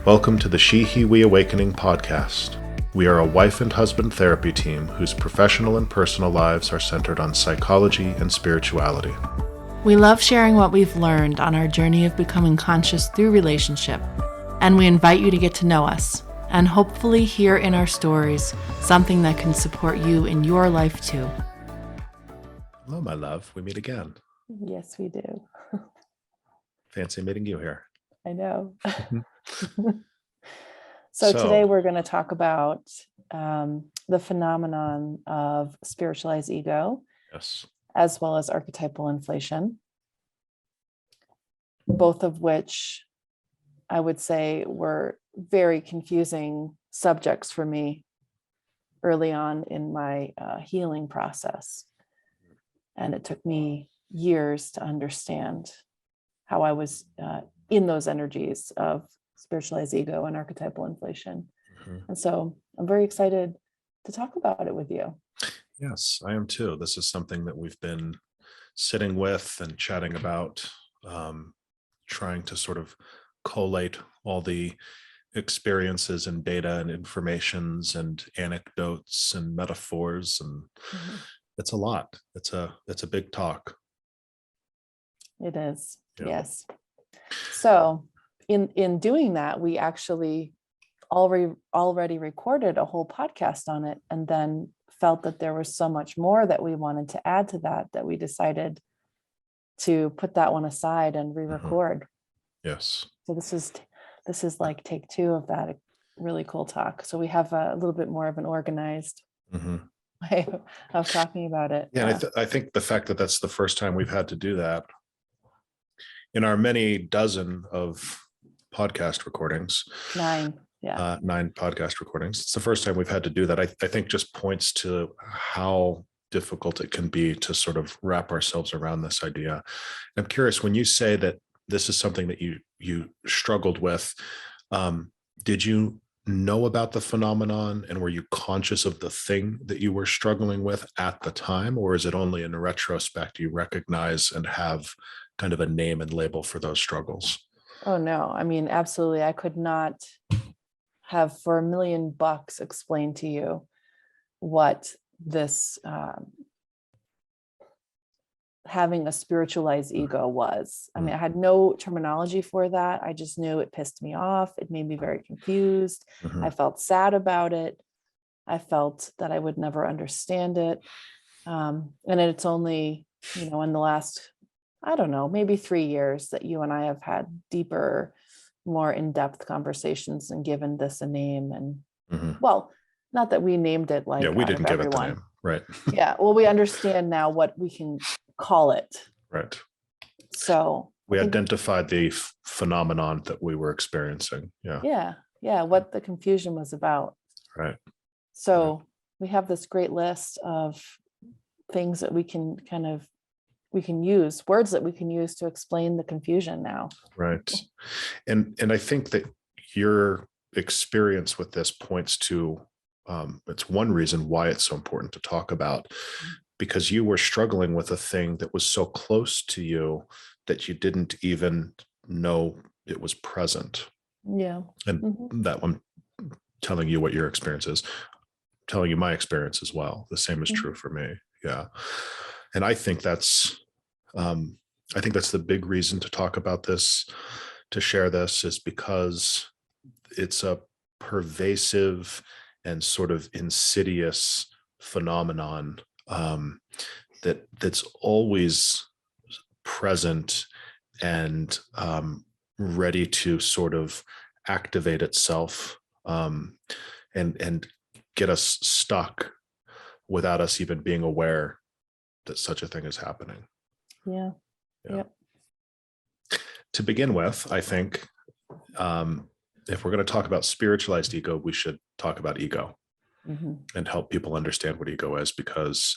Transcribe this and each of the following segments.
Welcome to the She, He, We Awakening podcast. We are a wife and husband therapy team whose professional and personal lives are centered on psychology and spirituality. We love sharing what we've learned on our journey of becoming conscious through relationship, and we invite you to get to know us and hopefully hear in our stories something that can support you in your life too. Hello, my love. We meet again. Yes, we do. Fancy meeting you here. I know. So today we're going to talk about the phenomenon of spiritualized ego, Yes, as well as archetypal inflation, both of which I would say were very confusing subjects for me early on in my healing process. And it took me years to understand how I was in those energies of spiritualized ego and archetypal inflation. Mm-hmm. And so I'm very excited to talk about it with you. Yes, I am too. This is something that we've been sitting with and chatting about, trying to sort of collate all the experiences and data and informations and anecdotes and metaphors. And it's a lot. It's a big talk. It is. Yeah. Yes. So in doing that, we actually already recorded a whole podcast on it, and then felt that there was so much more that we wanted to add to that we decided to put that one aside and re-record. Yes. So this is like take two of that really cool talk. So we have a little bit more of an organized way of talking about it. Yeah, and I think the fact that that's the first time we've had to do that in our many dozen of podcast recordings. 9 podcast recordings. It's the first time we've had to do that. I think just points to how difficult it can be to sort of wrap ourselves around this idea. I'm curious, when you say that this is something that you struggled with, did you know about the phenomenon and were you conscious of the thing that you were struggling with at the time? Or is it only in retrospect you recognize and have kind of a name and label for those struggles? Oh, no. I mean, absolutely. I could not have for $1 million explained to you what this having a spiritualized ego was. I mean, I had no terminology for that. I just knew it pissed me off. It made me very confused. I felt sad about it. I felt that I would never understand it. And it's only, in the last, I don't know, maybe 3 years that you and I have had deeper, more in-depth conversations and given this a name. And well, not that we named it like we didn't give everyone. it the name, right? Yeah, well, we understand now what we can call it. Right. So we identified the phenomenon that we were experiencing. Yeah, what the confusion was about. Right. So we have this great list of things that we can use, words that we can use to explain the confusion now. Right. And I think that your experience with this points to, it's one reason why it's so important to talk about, because you were struggling with a thing that was so close to you that you didn't even know it was present. Yeah. And that one, telling you what your experience is, telling you my experience as well. The same is true for me. Yeah. And I think that's the big reason to talk about this, to share this, is because it's a pervasive and sort of insidious phenomenon that's always present and ready to sort of activate itself and get us stuck without us even being aware that such a thing is happening. Yeah. Yep. To begin with, I think if we're going to talk about spiritualized ego, we should talk about ego and help people understand what ego is, because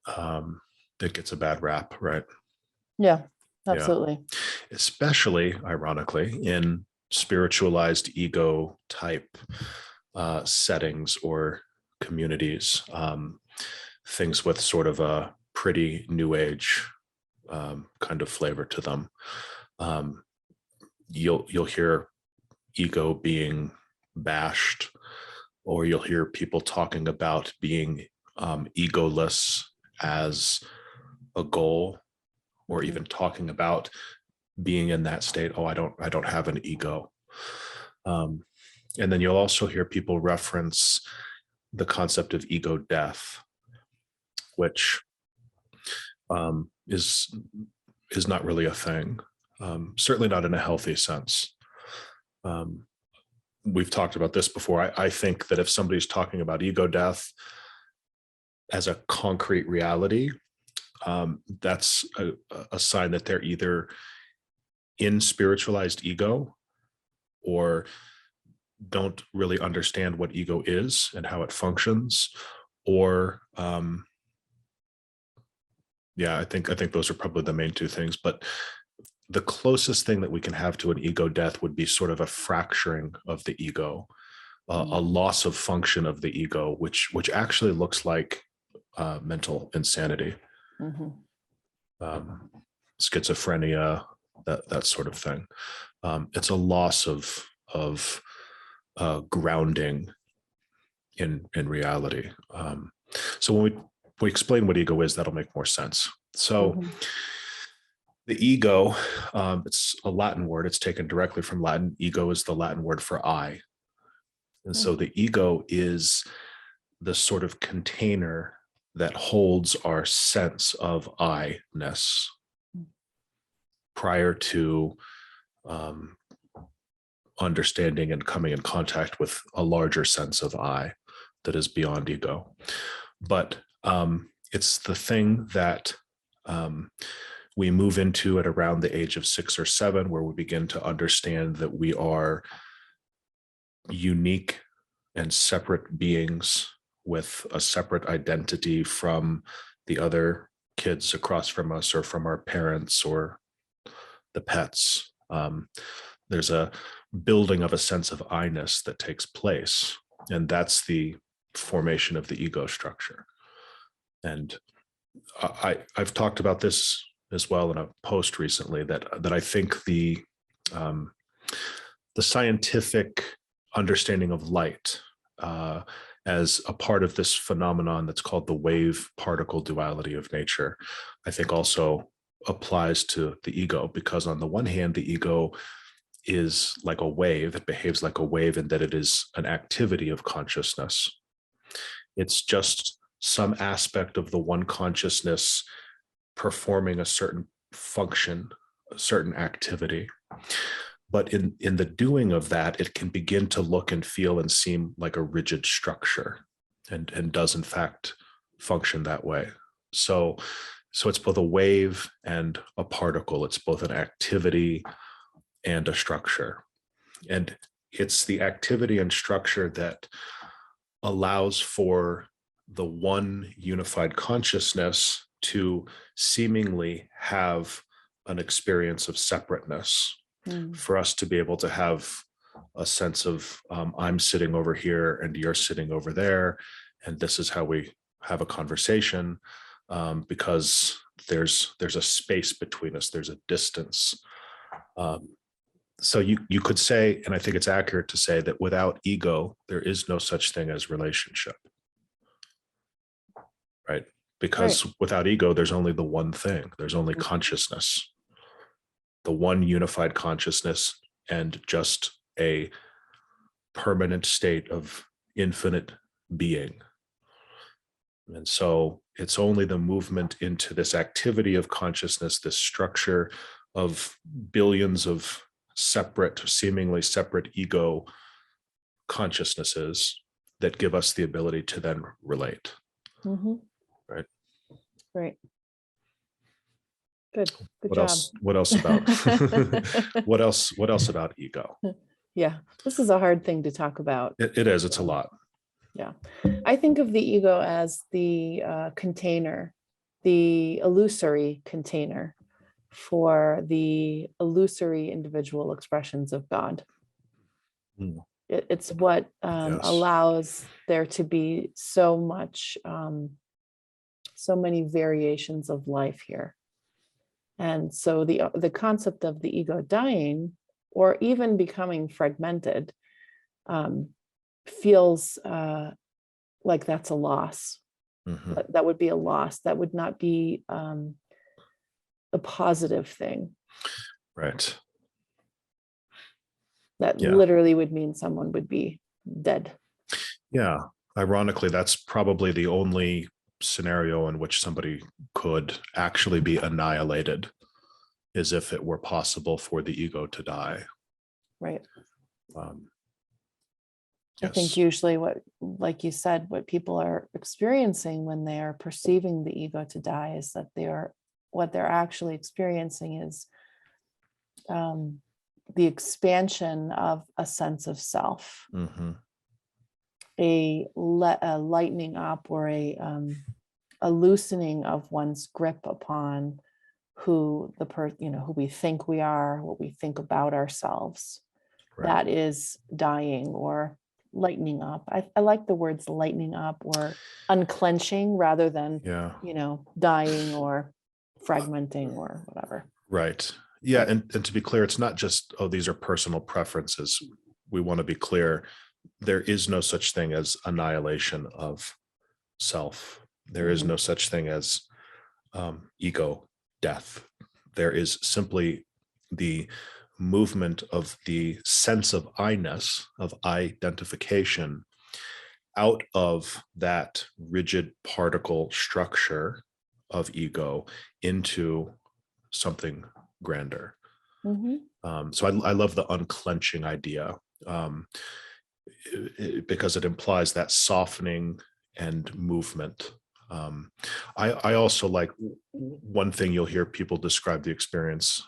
it gets a bad rap, right? Yeah, absolutely. Yeah. Especially, ironically, in spiritualized ego type settings or communities, things with sort of a pretty new age kind of flavor to them. You'll hear ego being bashed, or you'll hear people talking about being egoless as a goal, or even talking about being in that state. Oh, I don't have an ego. And then you'll also hear people reference the concept of ego death, which is not really a thing. Certainly not in a healthy sense. We've talked about this before. I think that if somebody's talking about ego death as a concrete reality, that's a sign that they're either in spiritualized ego or don't really understand what ego is and how it functions, or I think those are probably the main two things. But the closest thing that we can have to an ego death would be sort of a fracturing of the ego, a loss of function of the ego, which actually looks like mental insanity, schizophrenia, that sort of thing. It's a loss of grounding in reality. So when we explain what ego is, that'll make more sense. So the ego, it's a Latin word. It's taken directly from Latin. Ego is the Latin word for I. And so the ego is the sort of container that holds our sense of I-ness prior to understanding and coming in contact with a larger sense of I that is beyond ego. But it's the thing that we move into at around the age of 6 or 7, where we begin to understand that we are unique and separate beings with a separate identity from the other kids across from us, or from our parents or the pets. There's a building of a sense of I-ness that takes place, and that's the formation of the ego structure. And I've talked about this as well in a post recently, that I think the scientific understanding of light as a part of this phenomenon that's called the wave particle duality of nature, I think also applies to the ego, because on the one hand, the ego is like a wave. It behaves like a wave in that it is an activity of consciousness. It's just some aspect of the one consciousness performing a certain function, a certain activity. But in the doing of that, it can begin to look and feel and seem like a rigid structure, and does in fact function that way. So it's both a wave and a particle. It's both an activity and a structure. And it's the activity and structure that allows for the one unified consciousness to seemingly have an experience of separateness, for us to be able to have a sense of I'm sitting over here and you're sitting over there, and this is how we have a conversation, because there's a space between us, there's a distance. So you could say, and I think it's accurate to say, that without ego, there is no such thing as relationship, right? Because without ego, there's only the one thing. There's only consciousness, the one unified consciousness, and just a permanent state of infinite being. And so it's only the movement into this activity of consciousness, this structure of billions of separate, seemingly separate ego consciousnesses, that give us the ability to then relate. Right. Great. Good What job. What else about what else about ego? Yeah, this is a hard thing to talk about. It is. It's a lot. Yeah, I think of the ego as the container, the illusory container for the illusory individual expressions of God. It's what allows there to be so many variations of life here. And so the concept of the ego dying, or even becoming fragmented, feels like that's a loss. That would be a loss. That would not be a positive thing. Right. That Yeah. literally would mean someone would be dead. Yeah. Ironically, that's probably the only scenario in which somebody could actually be annihilated, is if it were possible for the ego to die. Right. Yes. I think usually what, like you said, what people are experiencing when they are perceiving the ego to die is that what they're actually experiencing is the expansion of a sense of self, a lightening up, or a loosening of one's grip upon who who we think we are, what we think about ourselves. Right. That is dying or lightening up. I like the words lightening up or unclenching rather than, dying or fragmenting or whatever. Right. Yeah. And to be clear, it's not just, oh, these are personal preferences. We want to be clear. There is no such thing as annihilation of self. There is no such thing as ego death. There is simply the movement of the sense of I-ness, of identification, out of that rigid particle structure of ego into something grander. So I love the unclenching idea, because it implies that softening and movement. I also like, one thing you'll hear people describe the experience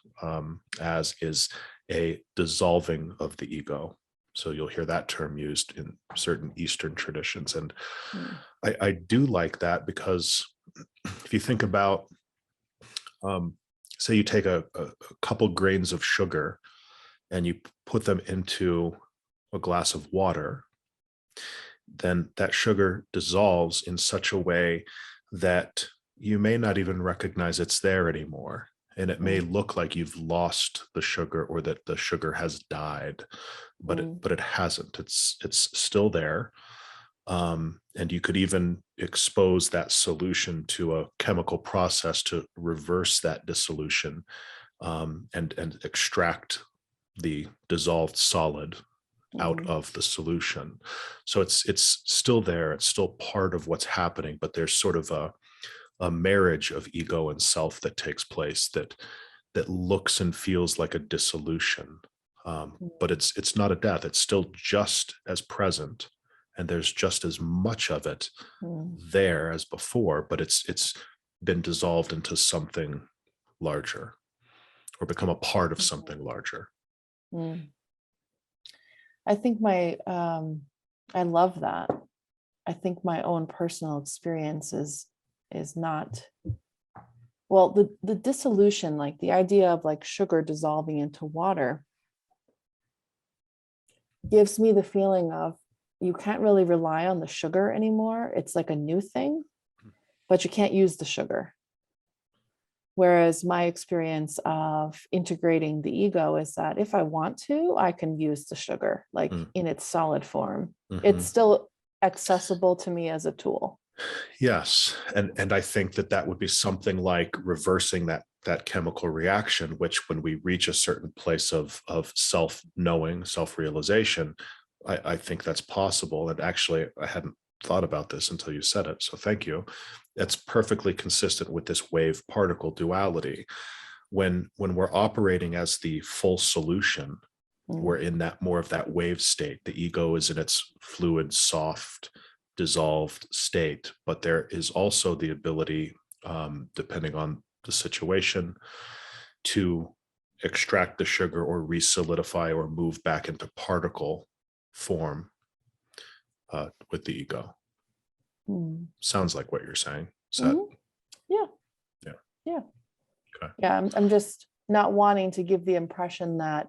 as is a dissolving of the ego. So you'll hear that term used in certain Eastern traditions. And I do like that, because if you think about, say you take a couple grains of sugar and you put them into a glass of water, then that sugar dissolves in such a way that you may not even recognize it's there anymore. And it may look like you've lost the sugar, or that the sugar has died, but it hasn't. It's still there. And you could even expose that solution to a chemical process to reverse that dissolution, and extract the dissolved solid out of the solution. So it's still there. It's still part of what's happening, but there's sort of a marriage of ego and self that takes place that looks and feels like a dissolution. But it's not a death. It's still just as present, and there's just as much of it there as before, but it's been dissolved into something larger, or become a part of something larger. I think I love that. I think my own personal experience is not, well, the dissolution, like the idea of like sugar dissolving into water, gives me the feeling of, you can't really rely on the sugar anymore. It's like a new thing, but you can't use the sugar. Whereas my experience of integrating the ego is that if I want to, I can use the sugar, like in its solid form. It's still accessible to me as a tool. Yes. And I think that would be something like reversing that chemical reaction, which when we reach a certain place of self-knowing, self-realization, I think that's possible. And actually, I hadn't thought about this until you said it. So thank you. That's perfectly consistent with this wave particle duality. When we're operating as the full solution, we're in that more of that wave state. The ego is in its fluid, soft, dissolved state, but there is also the ability, depending on the situation, to extract the sugar or re-solidify or move back into particle form with the ego. Sounds like what you're saying. Yeah. Yeah. Yeah. Okay. Yeah. I'm just not wanting to give the impression that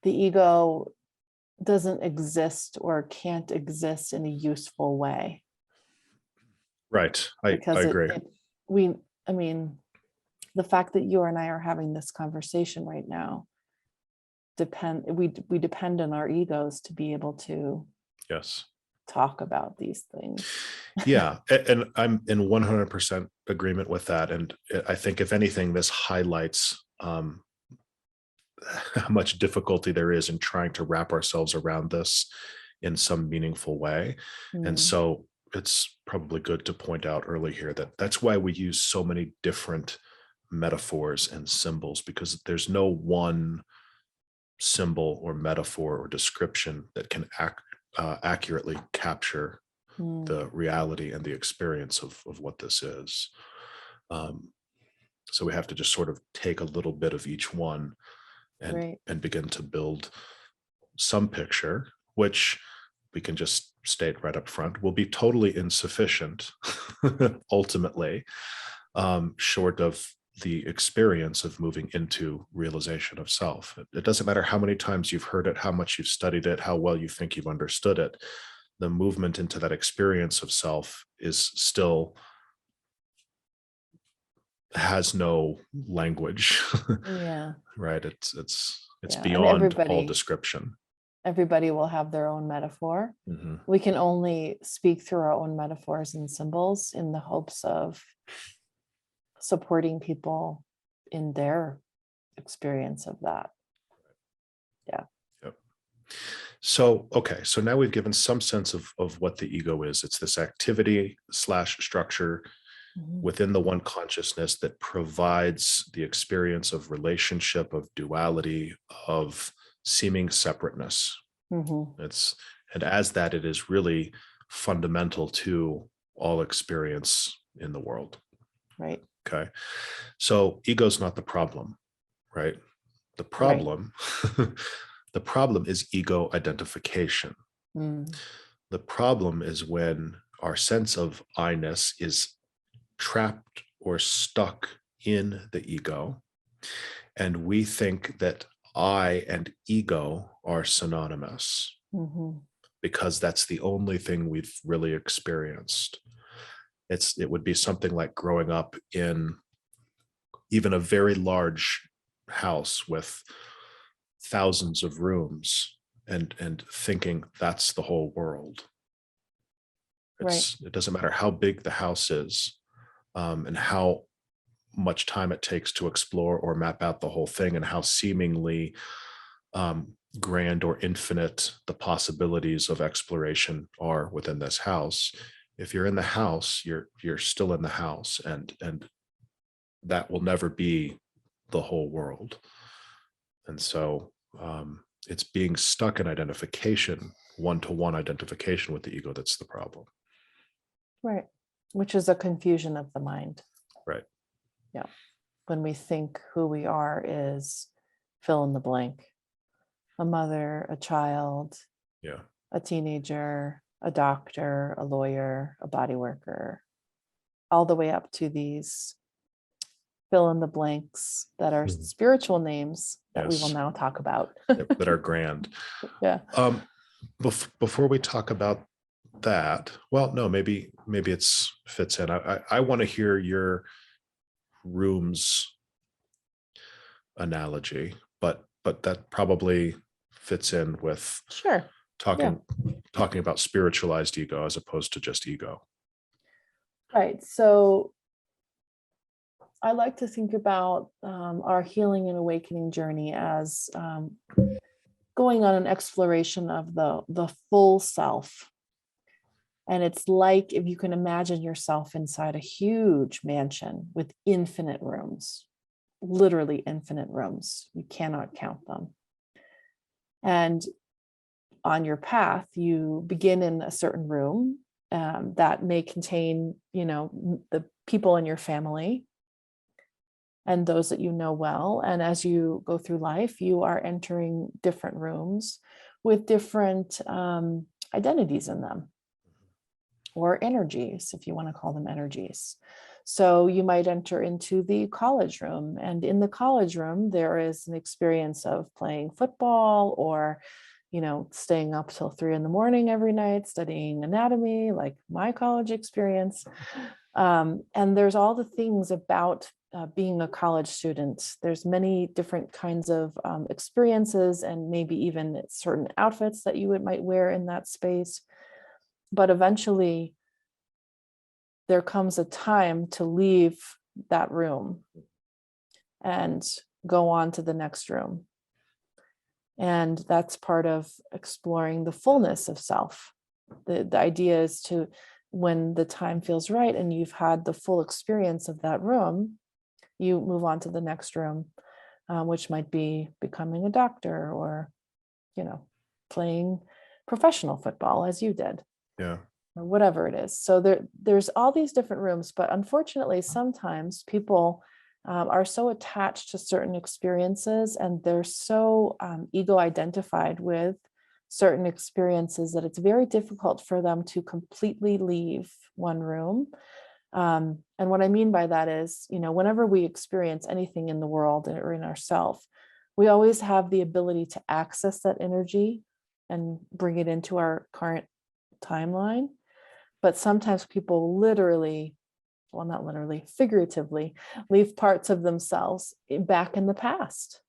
the ego doesn't exist or can't exist in a useful way. Right. I agree. I mean, the fact that you and I are having this conversation right now we depend on our egos to be able to Yes. talk about these things. Yeah. And I'm in 100% agreement with that. And I think if anything, this highlights how much difficulty there is in trying to wrap ourselves around this in some meaningful way. And so it's probably good to point out early here that that's why we use so many different metaphors and symbols, because there's no one symbol or metaphor or description that can accurately capture the reality and the experience of what this is. So we have to just sort of take a little bit of each one and begin to build some picture, which we can just state right up front will be totally insufficient ultimately, short of the experience of moving into realization of self. It doesn't matter how many times you've heard it, how much you've studied it, how well you think you've understood it. The movement into that experience of self is still has no language. Yeah. Right. It's Yeah. beyond all description. Everybody will have their own metaphor. We can only speak through our own metaphors and symbols in the hopes of supporting people in their experience of that. Yeah. Yep. So, okay. So now we've given some sense of what the ego is. It's this activity / structure within the one consciousness that provides the experience of relationship, of duality, of seeming separateness. And as that, it is really fundamental to all experience in the world. Right. Okay. So ego's not the problem, right? The problem, the problem is ego identification. The problem is when our sense of I-ness is trapped or stuck in the ego, and we think that I and ego are synonymous because that's the only thing we've really experienced. It would be something like growing up in even a very large house with thousands of rooms and thinking that's the whole world. It doesn't matter how big the house is, and how much time it takes to explore or map out the whole thing, and how seemingly grand or infinite the possibilities of exploration are within this house. If you're in the house, you're still in the house, and that will never be the whole world. And so it's being stuck in identification, one-to-one identification with the ego, that's the problem. Right. Which is a confusion of the mind. Right. Yeah. When we think who we are is fill in the blank. A mother, a child, a teenager, a doctor, a lawyer, a body worker, all the way up to these fill in the blanks that are spiritual names that we will now talk about. That are grand. Yeah. Before we talk about that, well, no, maybe it's fits in. I want to hear your rooms analogy, but that probably fits in with talking about spiritualized ego as opposed to just ego. Right. So I like to think about our healing and awakening journey as going on an exploration of the full self. And it's like if you can imagine yourself inside a huge mansion with infinite rooms, literally infinite rooms. You cannot count them. And on your path, you begin in a certain room that may contain, the people in your family and those that you know well. And as you go through life, you are entering different rooms with different identities in them, or energies, if you want to call them energies. So you might enter into the college room, and in the college room, there is an experience of playing football or, staying up till 3 a.m. every night, studying anatomy, like my college experience. And there's all the things about being a college student, there's many different kinds of experiences and maybe even certain outfits that you might wear in that space. But eventually there comes a time to leave that room and go on to the next room. And that's part of exploring the fullness of self. The idea is to, when the time feels right and you've had the full experience of that room, you move on to the next room, which might be becoming a doctor or, playing professional football as you did. Yeah. Or whatever it is. So there's all these different rooms, but unfortunately, sometimes people are so attached to certain experiences and they're so ego identified with certain experiences that it's very difficult for them to completely leave one room. And what I mean by that is, whenever we experience anything in the world or in ourselves, we always have the ability to access that energy and bring it into our current timeline. But sometimes people literally, well, not literally, figuratively, leave parts of themselves back in the past.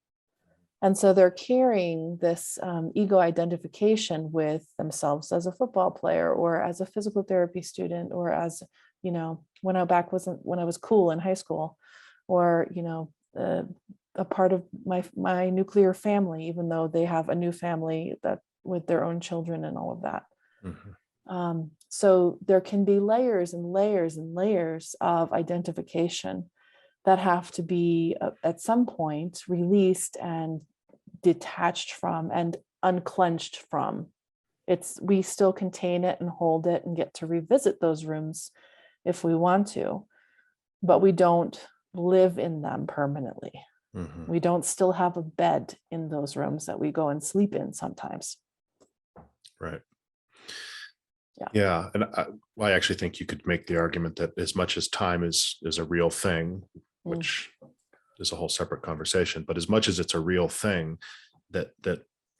And so they're carrying this ego identification with themselves as a football player or as a physical therapy student or as, when I was cool in high school or, a part of my nuclear family, even though they have a new family that with their own children and all of that. Mm-hmm. So there can be layers and layers and layers of identification that have to be at some point released and detached from and unclenched from. We still contain it and hold it and get to revisit those rooms if we want to, but we don't live in them permanently. Mm-hmm. We don't still have a bed in those rooms that we go and sleep in sometimes. Right. Yeah. And I actually think you could make the argument that as much as time is a real thing, which is a whole separate conversation, but as much as it's a real thing, that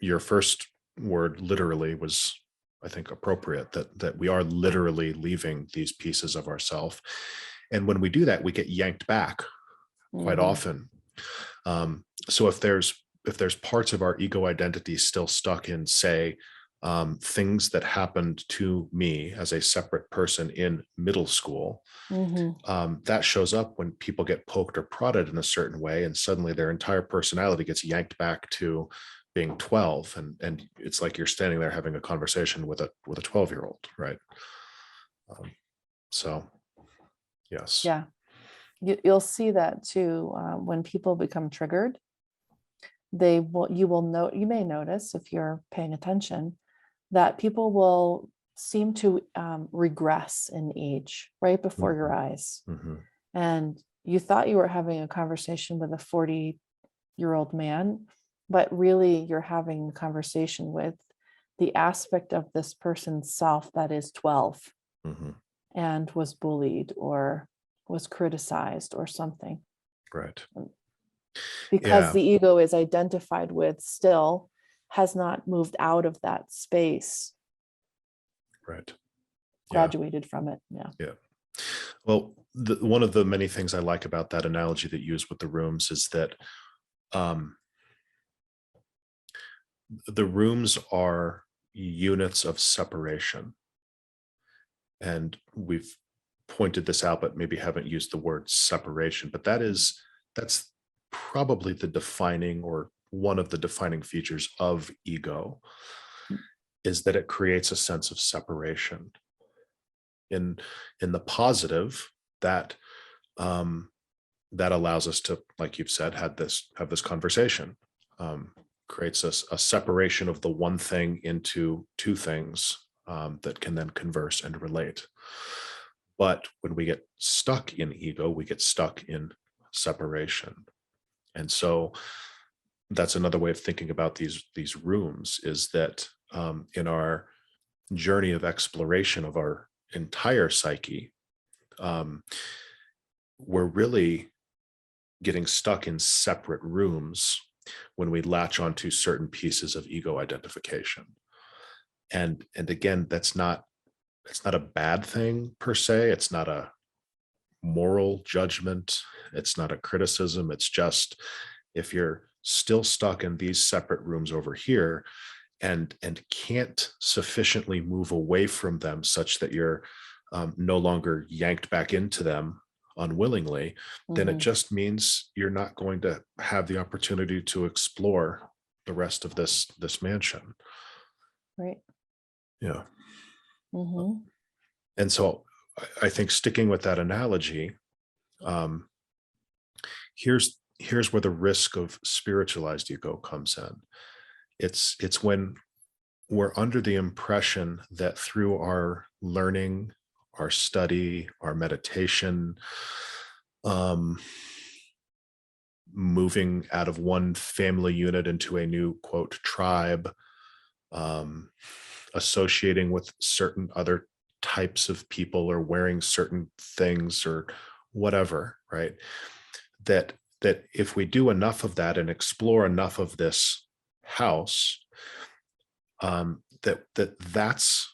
your first word literally was, I think, appropriate, that we are literally leaving these pieces of ourselves. And when we do that, we get yanked back quite often. So if there's parts of our ego identity still stuck in, say, things that happened to me as a separate person in middle school, that shows up when people get poked or prodded in a certain way, and suddenly their entire personality gets yanked back to being 12, and it's like you're standing there having a conversation with a 12-year-old, right? So yes. Yeah, you'll see that too when people become triggered. You may notice, if you're paying attention, that people will seem to regress in age right before your eyes. And you thought you were having a conversation with a 40-year-old man, but really you're having a conversation with the aspect of this person's self that is 12 and was bullied or was criticized or something. Right. Because the ego is identified with still has not moved out of that space. Right. Graduated from it. Yeah. Well, one of the many things I like about that analogy that you use with the rooms is that the rooms are units of separation. And we've pointed this out, but maybe haven't used the word separation, but that's probably the defining, or one of the defining features of ego, is that it creates a sense of separation. In the positive, that allows us to, like you've said, have this conversation, creates a separation of the one thing into two things that can then converse and relate. But when we get stuck in ego, we get stuck in separation. And so that's another way of thinking about these rooms, is that in our journey of exploration of our entire psyche, we're really getting stuck in separate rooms when we latch onto certain pieces of ego identification. And again, that's not a bad thing per se. It's not a moral judgment. It's not a criticism. It's just, if you're still stuck in these separate rooms over here and can't sufficiently move away from them such that you're no longer yanked back into them unwillingly, then it just means you're not going to have the opportunity to explore the rest of this mansion. Right. Yeah. Mm-hmm. And so I think, sticking with that analogy, here's where the risk of spiritualized ego comes in. It's when we're under the impression that through our learning, our study, our meditation, moving out of one family unit into a new, quote, tribe, associating with certain other types of people, or wearing certain things, or whatever, right? That if we do enough of that and explore enough of this house, that's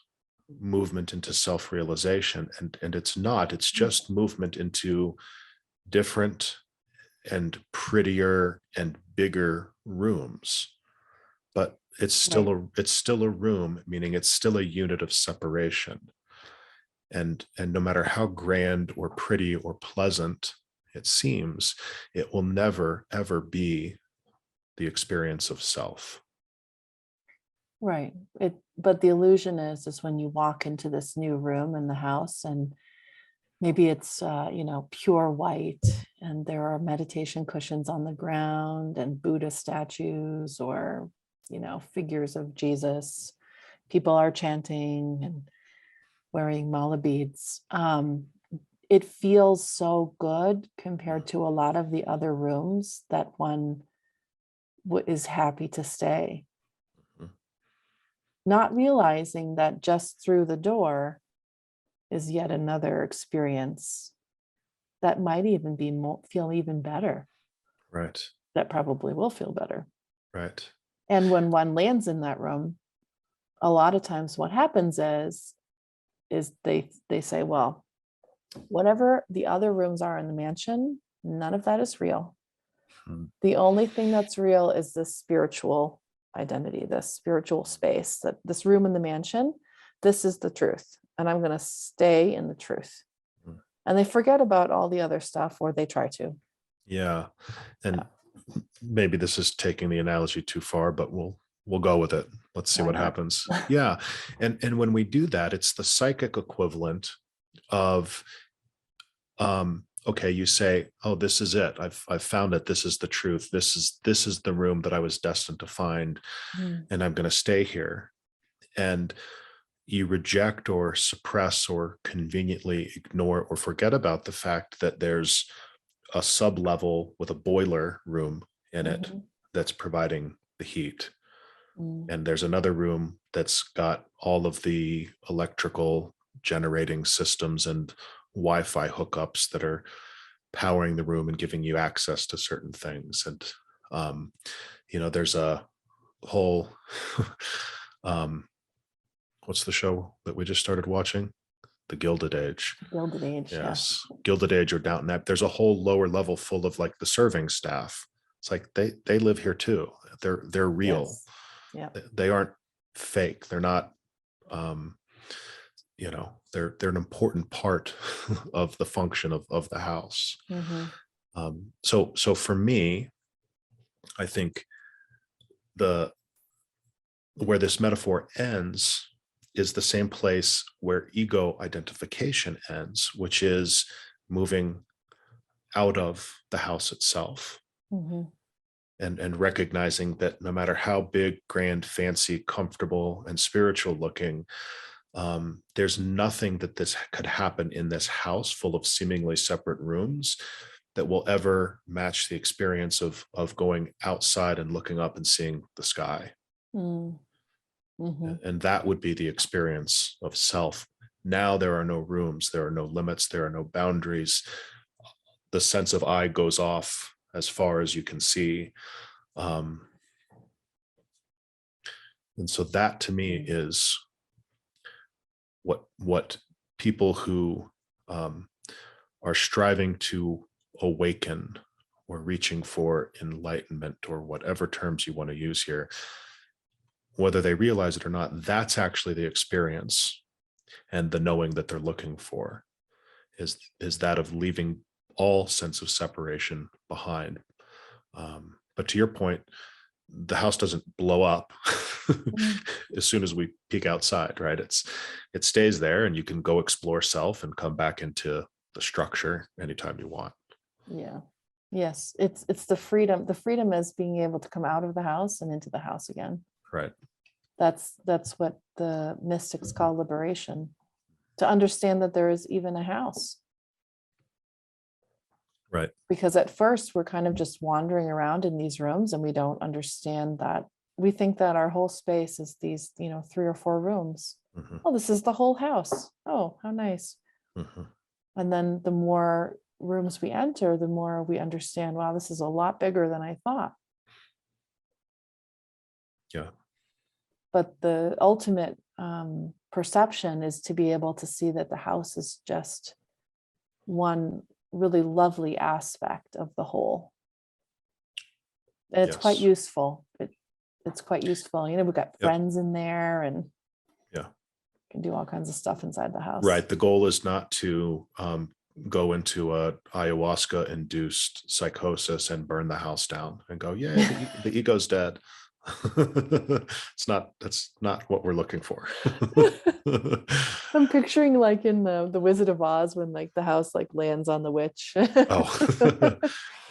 movement into self-realization, and it's not. It's just movement into different and prettier and bigger rooms, but it's still a room, meaning it's still a unit of separation. And no matter how grand or pretty or pleasant it seems, it will never ever be the experience of self. Right. But the illusion is when you walk into this new room in the house, and maybe it's pure white, and there are meditation cushions on the ground, and Buddha statues, or figures of Jesus. People are chanting and wearing mala beads. It feels so good compared to a lot of the other rooms that one is happy to stay. Not realizing that just through the door is yet another experience that might even feel even better. Right. That probably will feel better. Right. And when one lands in that room, a lot of times what happens is they say, well, whatever the other rooms are in the mansion, none of that is real. The only thing that's real is this spiritual identity, this spiritual space, that this room in the mansion, this is the truth. And I'm going to stay in the truth. And they forget about all the other stuff, or they try to. Yeah. And maybe this is taking the analogy too far, but we'll go with it. Let's see what happens. Yeah. And when we do that, it's the psychic equivalent of, okay, you say, oh, this is it. I've found it. This is the truth. This is the room that I was destined to find. And I'm going to stay here. And you reject or suppress or conveniently ignore or forget about the fact that there's a sub-level with a boiler room in it that's providing the heat. And there's another room that's got all of the electrical generating systems and Wi-Fi hookups that are powering the room and giving you access to certain things. And, there's a whole, what's the show that we just started watching? The Gilded Age. Gilded Age. Yes. Yeah. Gilded Age or Downton Abbey. There's a whole lower level full of like the serving staff. It's like they live here too. They're real. Yes. Yeah. They aren't fake. They're not, they're an important part of the function of the house. So for me, I think where this metaphor ends is the same place where ego identification ends, which is moving out of the house itself. And recognizing that no matter how big, grand, fancy, comfortable, and spiritual looking, there's nothing that this could happen in this house full of seemingly separate rooms that will ever match the experience of going outside and looking up and seeing the sky. And that would be the experience of self. Now there are no rooms, there are no limits, there are no boundaries. The sense of I goes off as far as you can see. And so that to me is what people who are striving to awaken or reaching for enlightenment, or whatever terms you want to use here, whether they realize it or not, that's actually the experience and the knowing that they're looking for is that of leaving all sense of separation behind. But to your point, the house doesn't blow up as soon as we peek outside, right? It stays there, and you can go explore self and come back into the structure anytime you want. Yeah. Yes. It's the freedom. The freedom is being able to come out of the house and into the house again. Right. That's what the mystics call liberation. To understand that there is even a house. Right. Because at first we're kind of just wandering around in these rooms, and we don't understand that. We think that our whole space is these, 3 or 4 rooms. Mm-hmm. Oh, this is the whole house. Oh, how nice. Mm-hmm. And then the more rooms we enter, the more we understand, wow, this is a lot bigger than I thought. Yeah. But the ultimate perception is to be able to see that the house is just one really lovely aspect of the whole. And it's quite useful. It's quite useful. We've got friends in there, and can do all kinds of stuff inside the house. Right. The goal is not to go into a ayahuasca induced psychosis and burn the house down and go, yeah, the ego's dead. That's not what we're looking for. I'm picturing like in the Wizard of Oz when like the house like lands on the witch. Oh.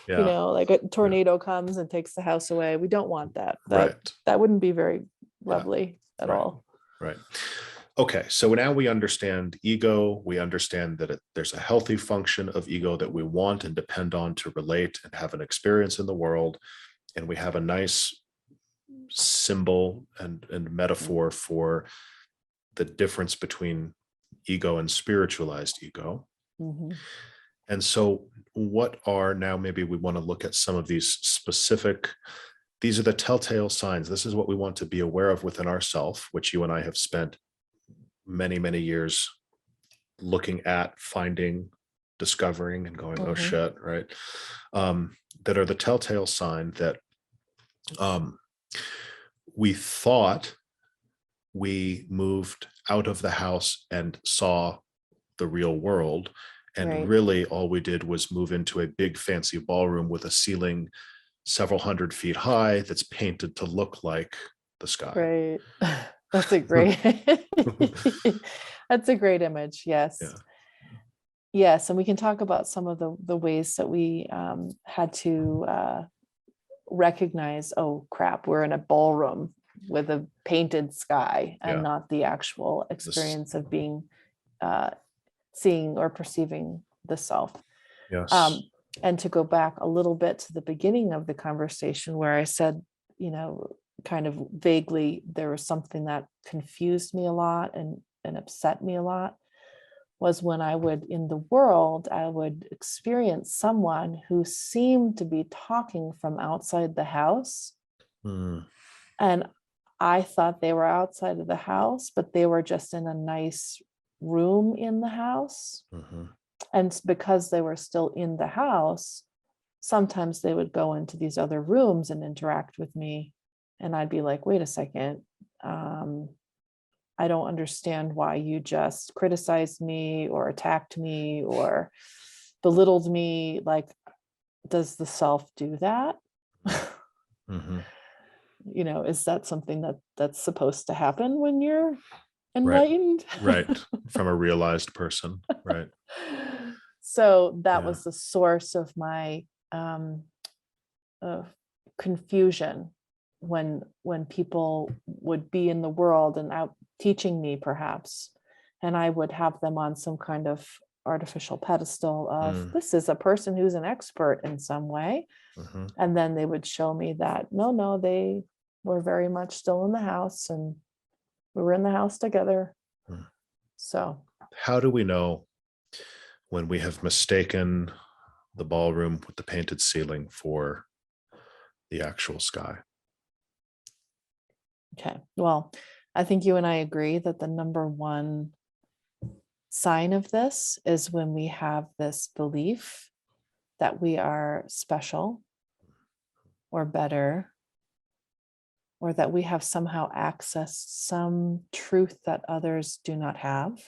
Yeah. Like a tornado comes and takes the house away. We don't want that. Right. That wouldn't be very lovely at all. Right. Okay, so now we understand ego. We understand that there's a healthy function of ego that we want and depend on to relate and have an experience in the world. And we have a nice symbol and metaphor for the difference between ego and spiritualized ego. Mm-hmm. And so what are now, maybe we want to look at some of these specific, these are the telltale signs. This is what we want to be aware of within ourself, which you and I have spent many, many years looking at, finding, discovering, and going, oh shit, right? That are the telltale sign that we thought we moved out of the house and saw the real world. And really all we did was move into a big fancy ballroom with a ceiling several hundred feet high that's painted to look like the sky. Right. That's a great, that's a great image. Yes. Yeah. Yes. And we can talk about some of the ways that we had to recognize, oh crap, we're in a ballroom with a painted sky and not the actual experience of being seeing or perceiving the self. Yes. And to go back a little bit to the beginning of the conversation where I said, kind of vaguely, there was something that confused me a lot and upset me a lot, was when I would, in the world, I would experience someone who seemed to be talking from outside the house. And I thought they were outside of the house, but they were just in a nice room in the house. And because they were still in the house, sometimes they would go into these other rooms and interact with me. And I'd be like, wait a second, I don't understand why you just criticized me or attacked me or belittled me. Like, does the self do that? Is that something that's supposed to happen when you're enlightened? Right. From a realized person. Right. So that was the source of my confusion when people would be in the world and out teaching me, perhaps, and I would have them on some kind of artificial pedestal of this is a person who's an expert in some way. And then they would show me that no, they were very much still in the house and we were in the house together. So how do we know when we have mistaken the ballroom with the painted ceiling for the actual sky? Okay. Well, I think you and I agree that the number one sign of this is when we have this belief that we are special or better, or that we have somehow accessed some truth that others do not have,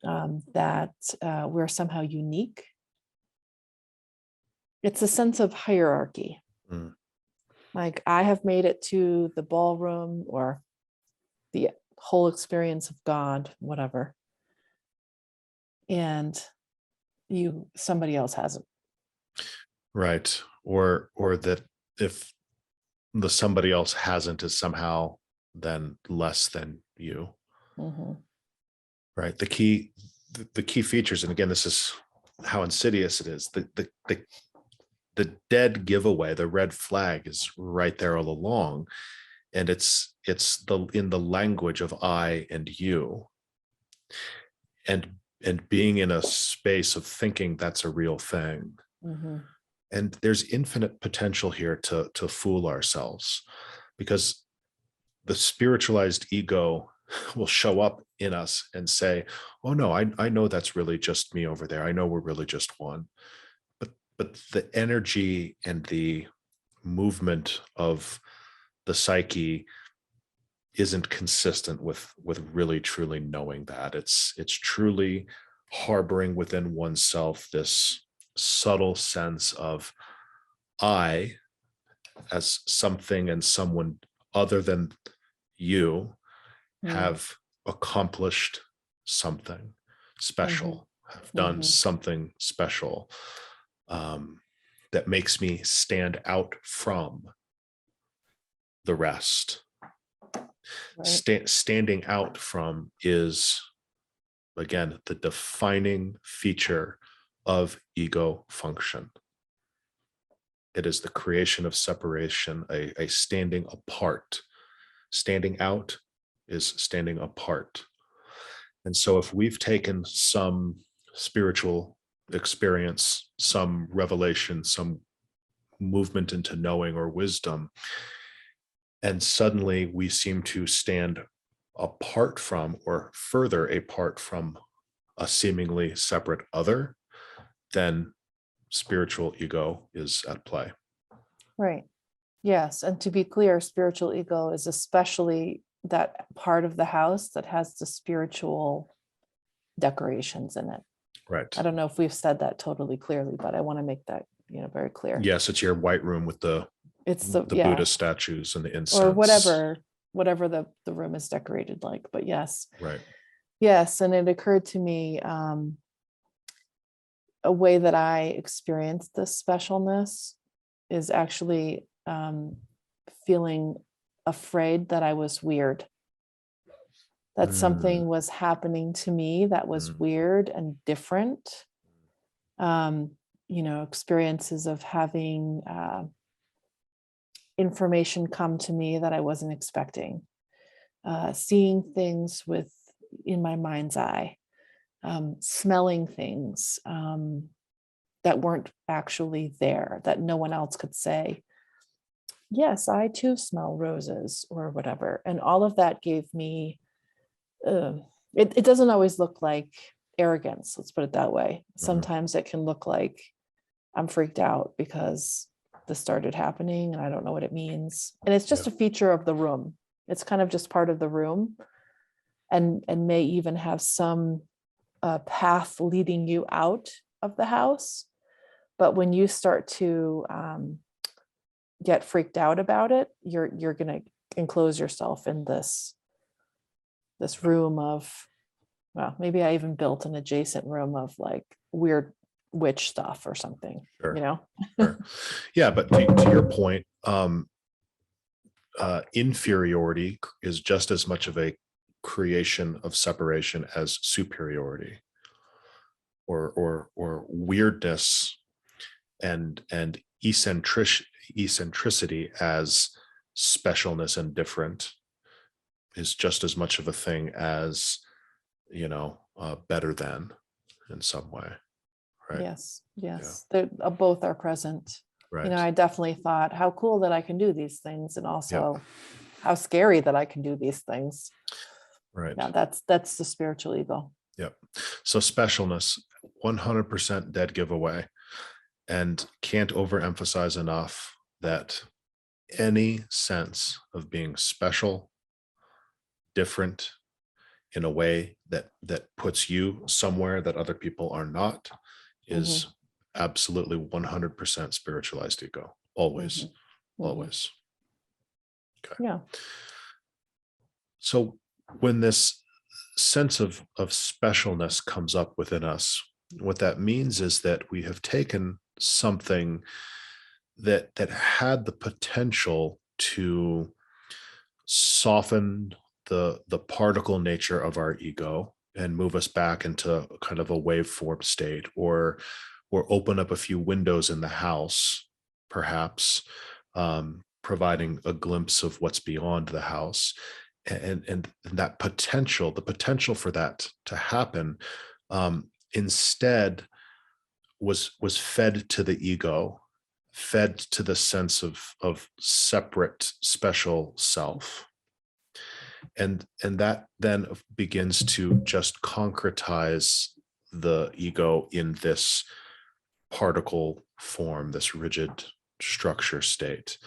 that we're somehow unique. It's a sense of hierarchy. Like, I have made it to the ballroom or the whole experience of God, whatever, and somebody else hasn't. Right. Or that if the somebody else hasn't is somehow then less than you. Right. The key features, and again, this is how insidious it is. The dead giveaway, the red flag, is right there all along. And it's in the language of I and you. And being in a space of thinking that's a real thing. And there's infinite potential here to fool ourselves, because the spiritualized ego will show up in us and say, oh no, I know that's really just me over there. I know we're really just one. But the energy and the movement of the psyche isn't consistent with really truly knowing that. It's truly harboring within oneself this subtle sense of I as something and someone other than you have accomplished something special, have done something special, that makes me stand out from the rest. Standing out from is, again, the defining feature of ego function. It is the creation of separation, a standing apart. Standing out is standing apart. And so if we've taken some spiritual experience, some revelation, some movement into knowing or wisdom, and suddenly we seem to stand apart from or further apart from a seemingly separate other, then spiritual ego is at play. Right. Yes. And to be clear, spiritual ego is especially that part of the house that has the spiritual decorations in it. Right. I don't know if we've said that totally clearly, but I want to make that, very clear. Yes, it's your white room with the Buddha statues and the incense, or whatever the room is decorated like. But yes. Right. Yes. And it occurred to me, a way that I experienced this specialness is actually feeling afraid that I was weird, that something was happening to me that was weird and different. Experiences of having information come to me that I wasn't expecting, seeing things in my mind's eye, smelling things that weren't actually there, that no one else could say, yes, I too smell roses or whatever. And all of that gave me, it doesn't always look like arrogance, let's put it that way. Sometimes it can look like I'm freaked out because this started happening and I don't know what it means. And it's just a feature of the room. It's kind of just part of the room, and may even have some path leading you out of the house. But when you start to get freaked out about it, you're going to enclose yourself in this room of, well, maybe I even built an adjacent room of like weird witch stuff or something. Sure. Sure. Yeah, but to your point, inferiority is just as much of a creation of separation as superiority, or weirdness and eccentricity as specialness and different is just as much of a thing as, better than in some way. Right. Yes. They both are present. Right. I definitely thought how cool that I can do these things, and also how scary that I can do these things. Right. Yeah, that's the spiritual ego. Yep. So specialness, 100% dead giveaway. And can't overemphasize enough that any sense of being special, different, in a way that puts you somewhere that other people are not, is Hmm. absolutely 100% spiritualized ego. Always, Hmm. Hmm. always. Okay. Yeah. So when this sense of specialness comes up within us, what that means is that we have taken something that had the potential to soften the particle nature of our ego and move us back into kind of a waveform state, or open up a few windows in the house, perhaps, providing a glimpse of what's beyond the house. And that potential, the potential for that to happen, instead was fed to the ego, fed to the sense of separate special self. And that then begins to just concretize the ego in this particle form, this rigid structure state.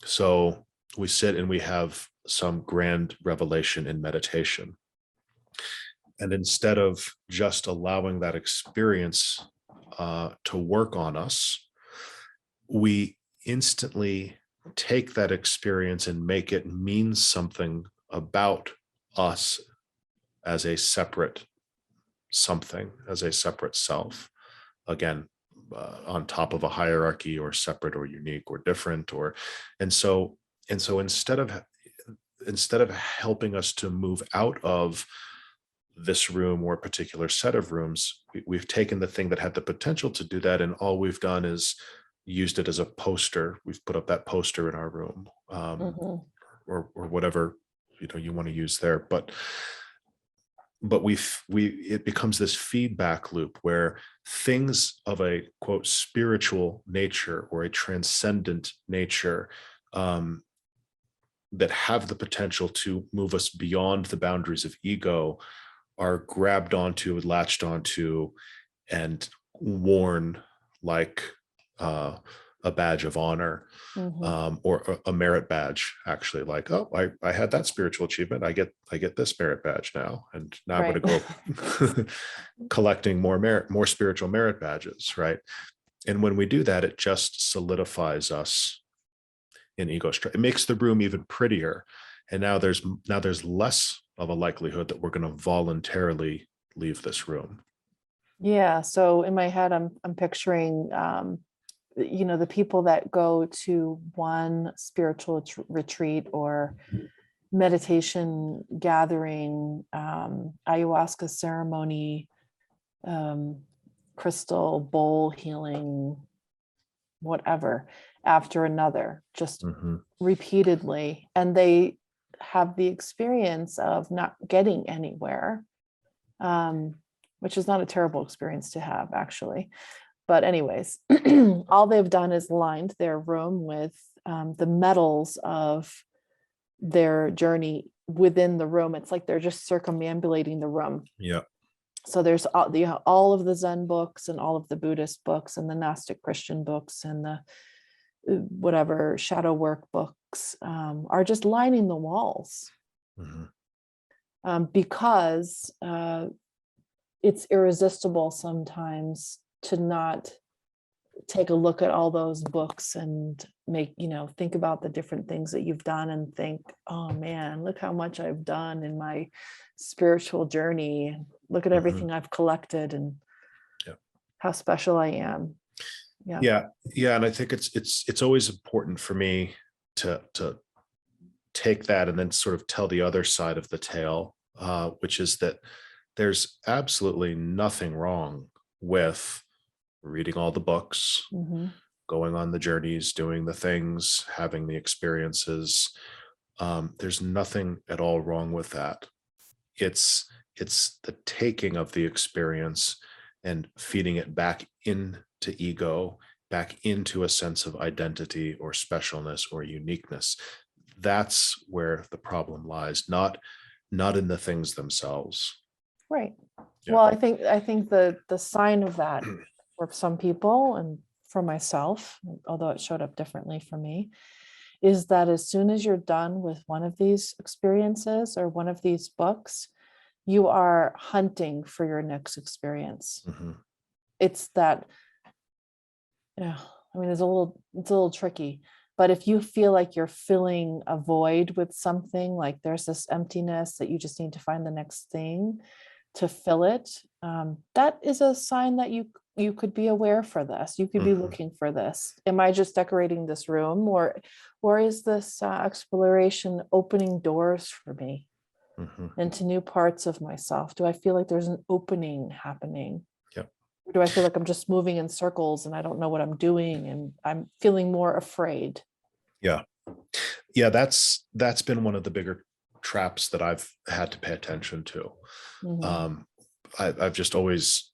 So we sit and we have some grand revelation in meditation. And instead of just allowing that experience to work on us, we instantly take that experience and make it mean something about us as a separate something, as a separate self. Again, on top of a hierarchy, or separate or unique or different, or and so instead of helping us to move out of this room or a particular set of rooms, we've taken the thing that had the potential to do that, and all we've done is used it as a poster. We've put up that poster in our room, Hmm. or whatever you want to use there. But it becomes this feedback loop where things of a quote spiritual nature or a transcendent nature, that have the potential to move us beyond the boundaries of ego, are grabbed onto, latched onto, and worn like a badge of honor, Hmm. or a merit badge. Actually, like, oh, I had that spiritual achievement. I get this merit badge now, and now I'm Right. going to go collecting more spiritual merit badges, right? And when we do that, it just solidifies us in ego. It makes the room even prettier, and now there's less of a likelihood that we're going to voluntarily leave this room. Yeah. So in my head, I'm picturing, the people that go to one spiritual retreat or meditation gathering, ayahuasca ceremony, um, crystal bowl healing, whatever, after another, just Mhm. repeatedly. And they have the experience of not getting anywhere, which is not a terrible experience to have, actually. But anyways, all they've done is lined their room with the medals of their journey within the room. It's like they're just circumambulating the room. Yeah. So there's all of the Zen books and all of the Buddhist books and the Gnostic Christian books and the whatever shadow work books are just lining the walls, Mhm. because it's irresistible sometimes to not take a look at all those books and think about the different things that you've done and think, oh man, look how much I've done in my spiritual journey. Look at Mhm. everything I've collected and Yeah. how special I am. Yeah. Yeah, and I think it's always important for me to take that and then sort of tell the other side of the tale, which is that there's absolutely nothing wrong with reading all the books, Hmm. going on the journeys, doing the things, having the experiences. There's nothing at all wrong with that. It's the taking of the experience and feeding it back into ego, back into a sense of identity or specialness or uniqueness. That's where the problem lies, not not in the things themselves. Right. Yeah. Well, I think the sign of that for some people and for myself, although it showed up differently for me, is that as soon as you're done with one of these experiences or one of these books, you are hunting for your next experience. Mm-hmm. It's that, yeah, I mean, it's a little tricky, but if you feel like you're filling a void with something, like there's this emptiness that you just need to find the next thing to fill it, that is a sign that you could be aware for this. You could be looking for this. Am I just decorating this room, or is this exploration opening doors for me into new parts of myself? Do I feel like there's an opening happening? Yep. Or do I feel like I'm just moving in circles and I don't know what I'm doing and I'm feeling more afraid? Yeah. Yeah. That's been one of the bigger traps that I've had to pay attention to. I've just always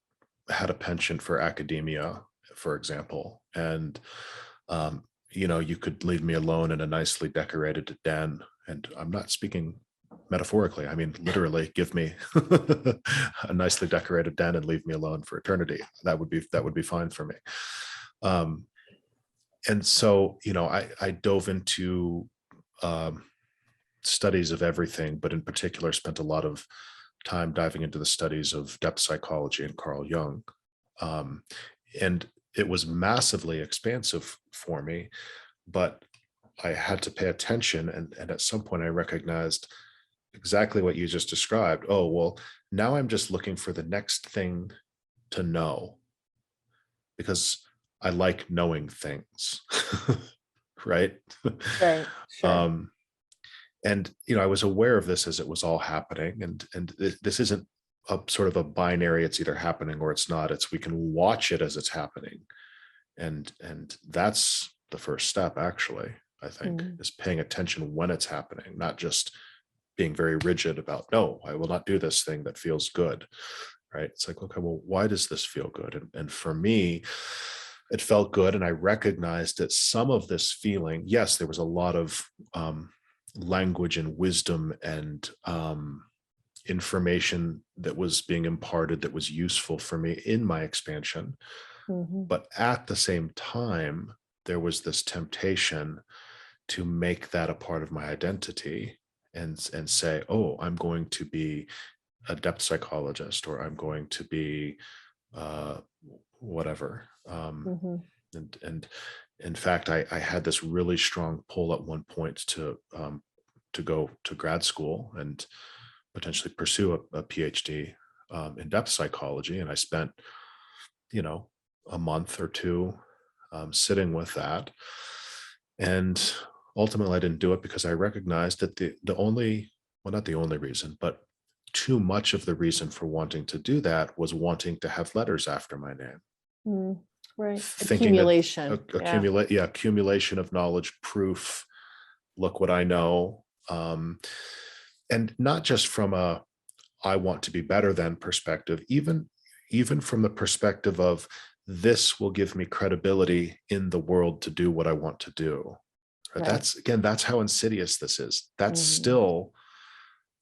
had a penchant for academia, for example. And, you could leave me alone in a nicely decorated den. And I'm not speaking metaphorically. I mean, literally give me a nicely decorated den and leave me alone for eternity. That would be fine for me. And so, I dove into studies of everything, but in particular spent a lot of time diving into the studies of depth psychology and Carl Jung. And it was massively expansive for me, but I had to pay attention. And at some point I recognized exactly what you just described. Oh, well, now I'm just looking for the next thing to know because I like knowing things. Right. Right. Sure. And I was aware of this as it was all happening, and this isn't a sort of a binary. It's either happening or it's not. It's we can watch it as it's happening, and that's the first step. Actually, I think is paying attention when it's happening, not just being very rigid about no, I will not do this thing that feels good. Right? It's like, okay, well, why does this feel good? And for me, it felt good, and I recognized that some of this feeling, yes, there was a lot of language and wisdom and information that was being imparted that was useful for me in my expansion. But at the same time, there was this temptation to make that a part of my identity and say, oh, I'm going to be a depth psychologist, or I'm going to be whatever. And in fact, I had this really strong pull at one point to go to grad school and potentially pursue a PhD in depth psychology. And I spent, a month or two sitting with that. And ultimately, I didn't do it because I recognized that not the only reason, but too much of the reason for wanting to do that was wanting to have letters after my name. Right. Thinking Accumulation. Accumulation of knowledge, proof, look what I know. And not just from a I want to be better than perspective, even from the perspective of this will give me credibility in the world to do what I want to do. Right? That's how insidious this is. That's still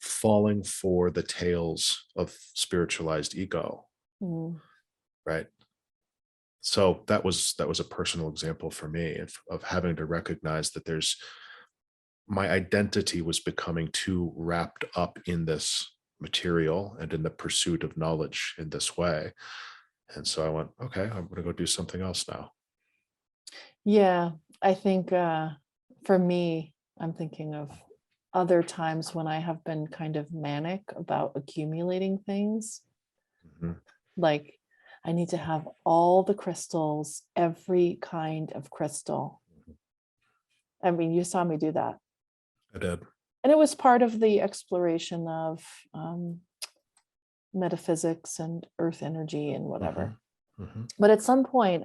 falling for the tales of spiritualized ego. Right. So that was a personal example for me of having to recognize that my identity was becoming too wrapped up in this material and in the pursuit of knowledge in this way. And so I went, okay, I'm going to go do something else now. Yeah, I think for me, I'm thinking of other times when I have been kind of manic about accumulating things. Like I need to have all the crystals, every kind of crystal. I mean, you saw me do that. I did. And it was part of the exploration of metaphysics and earth energy and whatever. But at some point,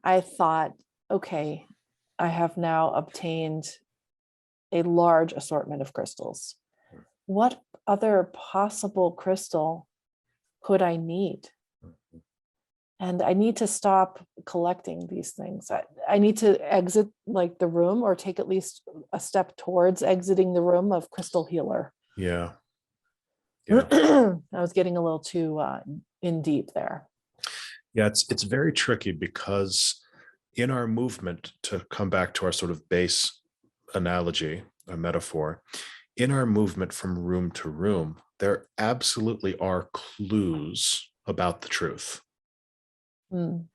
I thought, okay, I have now obtained a large assortment of crystals. What other possible crystal could I need? And I need to stop collecting these things. I need to exit like the room, or take at least a step towards exiting the room of crystal healer. Yeah. Yeah. I was getting a little too in deep there. Yeah, it's very tricky because in our movement, to come back to our sort of base analogy, a metaphor, in our movement from room to room, there absolutely are clues about the truth. Mm.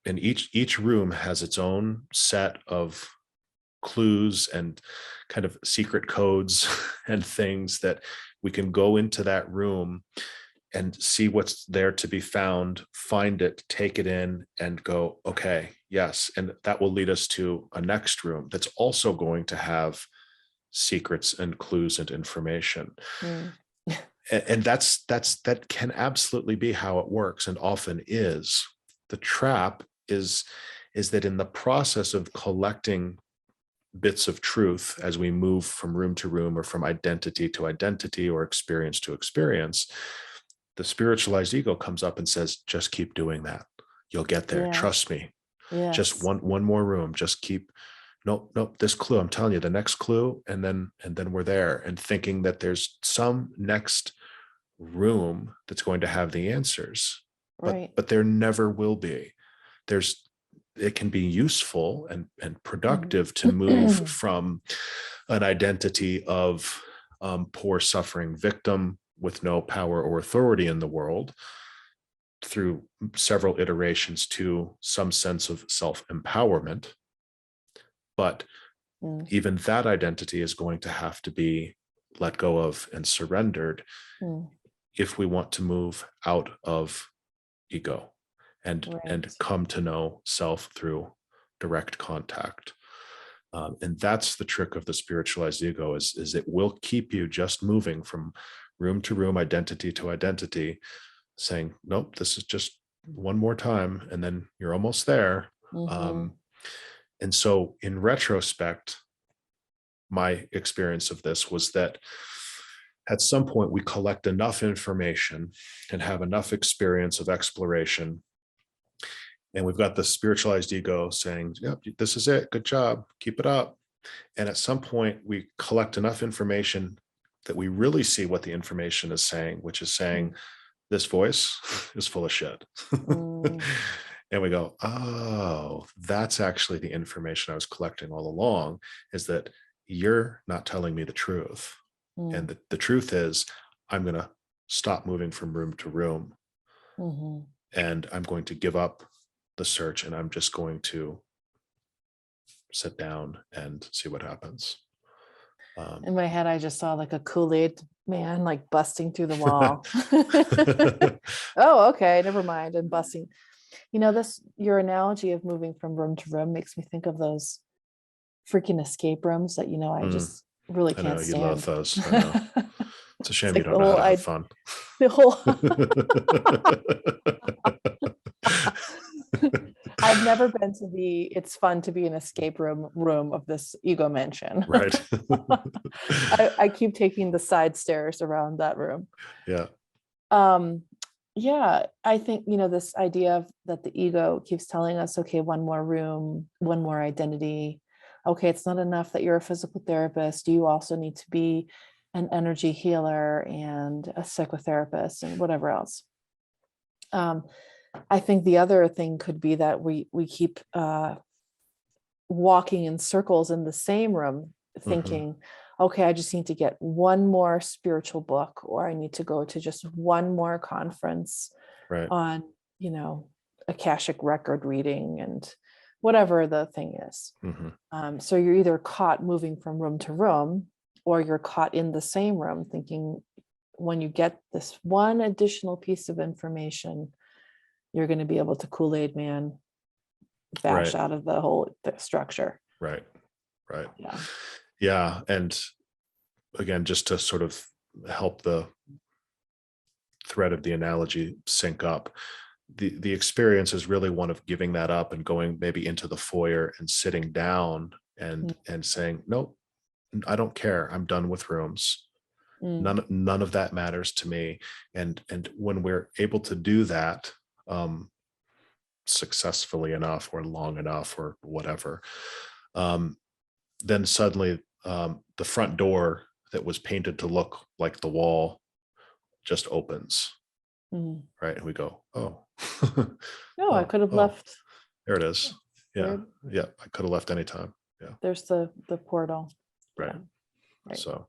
And each room has its own set of clues and kind of secret codes and things that we can go into that room and see what's there to be found, find it, take it in, and go, okay, yes. And that will lead us to a next room that's also going to have secrets and clues and information. Mm. And that can absolutely be how it works, and often is. The trap is that in the process of collecting bits of truth as we move from room to room, or from identity to identity, or experience to experience, the spiritualized ego comes up and says, just keep doing that. You'll get there. Yeah. Trust me. Just Yes. one more room. Just keep, nope, this clue. I'm telling you, the next clue, and then we're there. And thinking that there's some next room that's going to have the answers. Right. But there never will be. It can be useful and productive to move from an identity of poor suffering victim with no power or authority in the world, through several iterations, to some sense of self-empowerment. But even that identity is going to have to be let go of and surrendered if we want to move out of ego and come to know self through direct contact. And that's the trick of the spiritualized ego, is it will keep you just moving from room to room, identity to identity, saying, nope, this is just one more time, and then you're almost there. And so in retrospect, my experience of this was that at some point we collect enough information and have enough experience of exploration, and we've got the spiritualized ego saying, yep, this is it. Good job. Keep it up. And at some point we collect enough information that we really see what the information is saying, which is saying, this voice is full of shit. And we go, oh, that's actually the information I was collecting all along, is that you're not telling me the truth. And the truth is, I'm going to stop moving from room to room, and I'm going to give up the search, and I'm just going to sit down and see what happens. In my head, I just saw like a Kool-Aid man like busting through the wall. Oh, okay, never mind. And busting. You know, your analogy of moving from room to room makes me think of those freaking escape rooms that, I just really I can't know, stand. you love those. I know. It's a shame It's you like don't know how to have fun. the whole I've never been to it's fun to be an escape room of this ego mansion. Right. I keep taking the side stairs around that room. Yeah. Yeah, I think, this idea of that the ego keeps telling us, okay, one more room, one more identity. Okay, it's not enough that you're a physical therapist. You also need to be an energy healer and a psychotherapist and whatever else. I think the other thing could be that we keep walking in circles in the same room, thinking, okay, I just need to get one more spiritual book, or I need to go to just one more conference on, Akashic record reading and whatever the thing is. So you're either caught moving from room to room, or you're caught in the same room thinking, when you get this one additional piece of information, you're going to be able to Kool-Aid man bash out of the whole structure. Right. Yeah. Yeah. And again, just to sort of help the thread of the analogy sync up, the experience is really one of giving that up and going maybe into the foyer and sitting down and saying, nope, I don't care. I'm done with rooms. None of that matters to me. And when we're able to do that successfully enough, or long enough, or whatever, then suddenly the front door that was painted to look like the wall just opens, Mhm. right? And we go, oh, No, I could have oh, left. there it is. Yeah. There, Yeah. I could have left anytime. Yeah. there's the portal. Right. Yeah, right. So,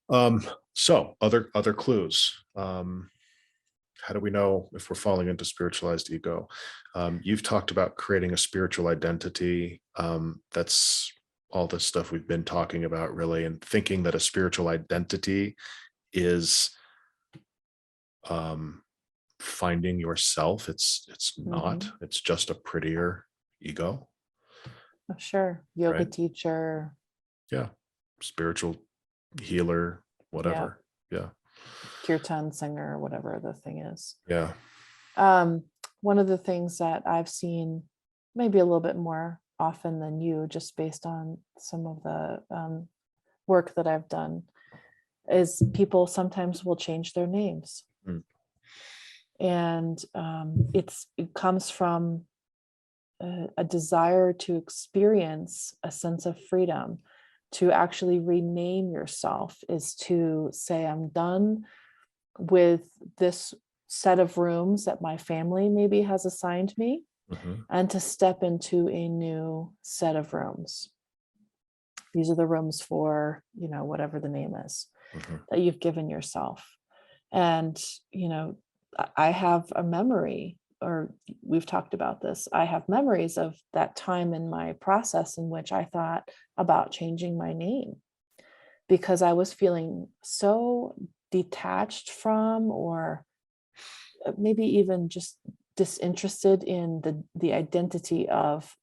um, so other clues. How do we know if we're falling into spiritualized ego? You've talked about creating a spiritual identity. That's all the stuff we've been talking about, really, and thinking that a spiritual identity is finding yourself. It's not. Mhm. It's just a prettier ego, Oh, sure. Yoga right? teacher. Yeah, spiritual healer, Yeah. whatever. Yeah, Kirtan singer, whatever the thing is. yeah. One of the things that I've seen maybe a little bit more often than you, just based on some of the work that I've done, is people sometimes will change their names. Mm. And it comes from a desire to experience a sense of freedom. To actually rename yourself is to say, I'm done with this set of rooms that my family maybe has assigned me, Mhm. and to step into a new set of rooms. These are the rooms for, whatever the name is Mhm. that you've given yourself. And, I have a memory, or we've talked about this. I have memories of that time in my process in which I thought about changing my name because I was feeling so detached from, or maybe even just disinterested in the identity of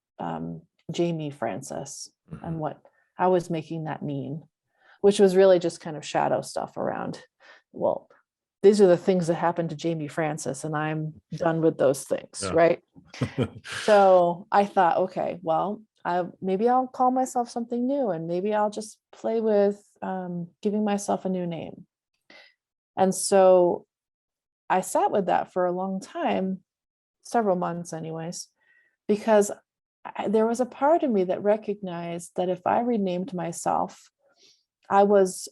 Jamie Francis and Mhm. what I was making that mean, which was really just kind of shadow stuff around, well, these are the things that happened to Jamie Francis, and I'm done with those things, Yeah. right? So I thought, okay, well, maybe I'll call myself something new, and maybe I'll just play with giving myself a new name. And so I sat with that for a long time, several months anyways, because there was a part of me that recognized that if I renamed myself, I was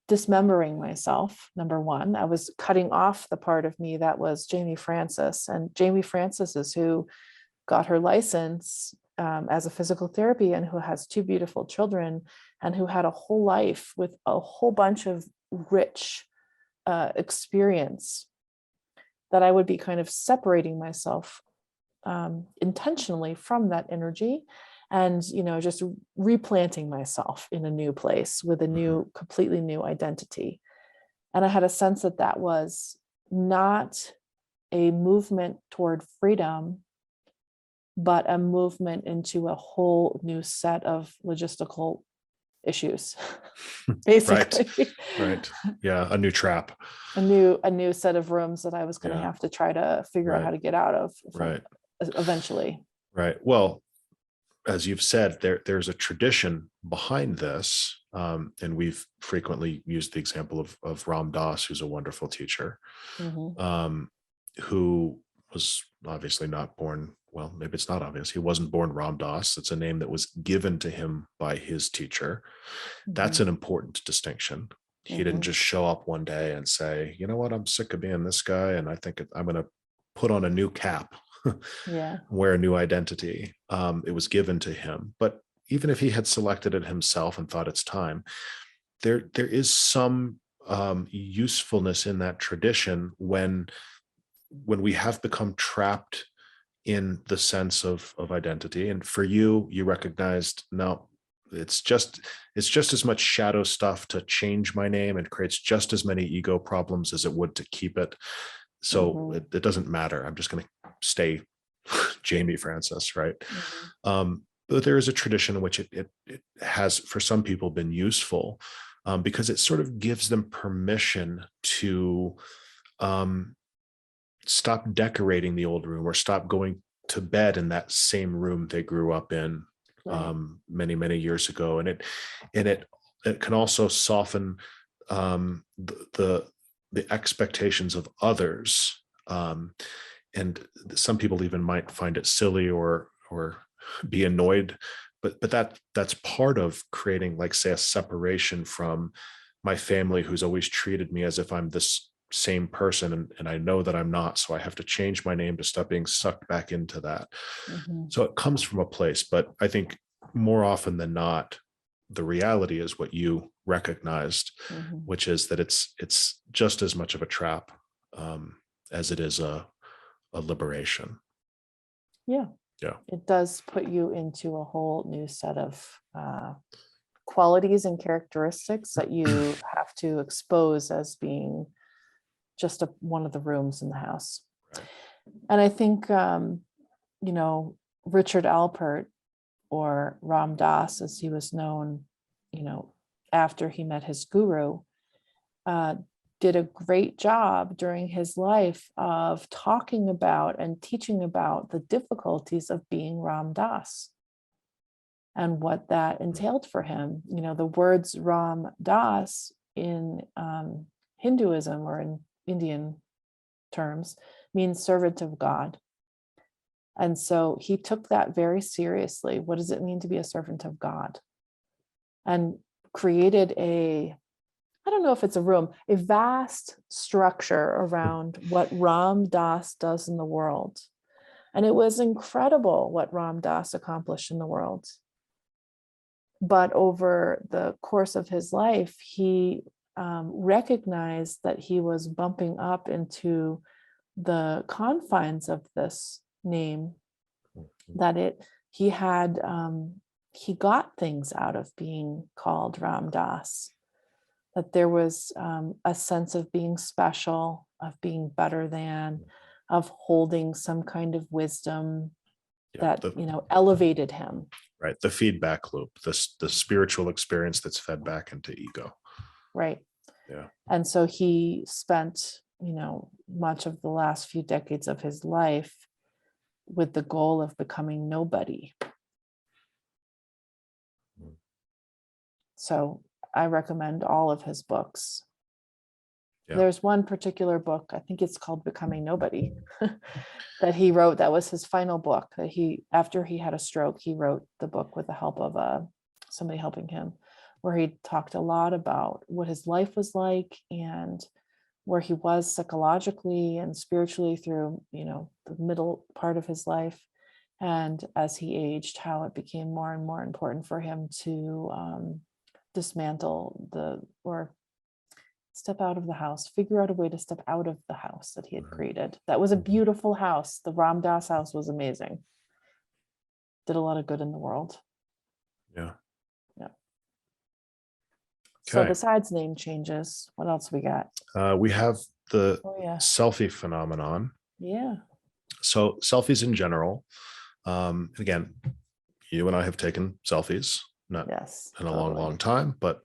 dismembering myself. Number one, I was cutting off the part of me that was Jamie Francis. And Jamie Francis is who got her license as a physical therapy, and who has two beautiful children, and who had a whole life with a whole bunch of rich experience, that I would be kind of separating myself intentionally from that energy, and just replanting myself in a new place with a new, completely new identity. And I had a sense that that was not a movement toward freedom, but a movement into a whole new set of logistical issues, basically. Right. Yeah. A new trap. A new set of rooms that I was going to Yeah. have to try to figure out Right. how to get out of Right. eventually. Right. Well, as you've said, there's a tradition behind this. And we've frequently used the example of Ram Dass, who's a wonderful teacher, Mm-hmm. who was obviously not born. Well, maybe it's not obvious. He wasn't born Ram Dass. It's a name that was given to him by his teacher. That's an important distinction. He didn't just show up one day and say, you know what, I'm sick of being this guy, and I think I'm going to put on a new cap, Yeah. wear a new identity. It was given to him. But even if he had selected it himself and thought it's time, there is some usefulness in that tradition when we have become trapped in the sense of identity. And for you recognized, no, it's just as much shadow stuff to change my name, and creates just as many ego problems as it would to keep it. So it doesn't matter. I'm just going to stay Jamie Francis, right? But there is a tradition in which it has, for some people, been useful because it sort of gives them permission to stop decorating the old room, or stop going to bed in that same room they grew up in many years ago. And it can also soften the expectations of others. And some people even might find it silly or be annoyed, but that's part of creating, like, say, a separation from my family who's always treated me as if I'm this same person, and I know that I'm not, so I have to change my name to stop being sucked back into that. So it comes from a place, but I think more often than not, the reality is what you recognized, which is that it's just as much of a trap as it is a liberation. Yeah. It does put you into a whole new set of qualities and characteristics that you have to expose as being just one of the rooms in the house. Right. And I think, Richard Alpert, or Ram Dass, as he was known, after he met his guru, did a great job during his life of talking about and teaching about the difficulties of being Ram Dass and what that entailed for him. The words Ram Dass in Hinduism, or in Indian terms, means servant of God. And so he took that very seriously. What does it mean to be a servant of God? And created I don't know if it's a room, a vast structure around what Ram Dass does in the world. And it was incredible what Ram Dass accomplished in the world. But over the course of his life, he recognized that he was bumping up into the confines of this name, that he got things out of being called Ram Dass, that there was a sense of being special, of being better than, of holding some kind of wisdom that elevated him. Right, the feedback loop, the spiritual experience that's fed back into ego. Right. Yeah. And so he spent much of the last few decades of his life with the goal of becoming nobody. So I recommend all of his books. Yeah. There's one particular book, I think it's called Becoming Nobody, that he wrote. That was his final book. That after he had a stroke, he wrote the book with the help of somebody helping him, where he talked a lot about what his life was like and where he was psychologically and spiritually through, the middle part of his life. And as he aged, how it became more and more important for him to dismantle or step out of the house, figure out a way to step out of the house that he had created. That was a beautiful house. The Ram Dass house was amazing. Did a lot of good in the world. Yeah. Yeah. Okay. So besides name changes, what else we got? We have the selfie phenomenon. Yeah. So selfies in general. Again, you and I have taken selfies, not in a long time, but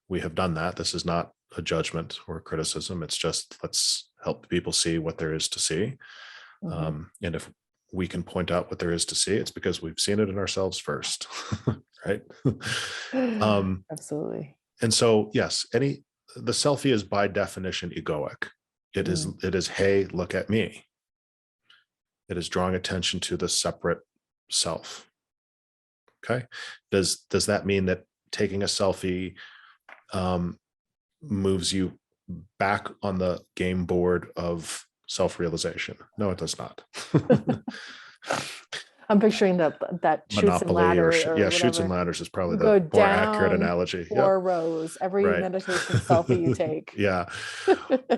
we have done that. This is not a judgment or a criticism. It's just, let's help people see what there is to see. And if we can point out what there is to see, it's because we've seen it in ourselves first, right? Absolutely. And so, yes, the selfie is by definition egoic. It is, hey, look at me. It is drawing attention to the separate self. Okay. Does that mean that taking a selfie moves you back on the game board of self-realization? No, it does not. I'm picturing that Chutes and Ladders or Chutes and Ladders is probably the more accurate analogy. 4 rows every meditation selfie you take. Yeah.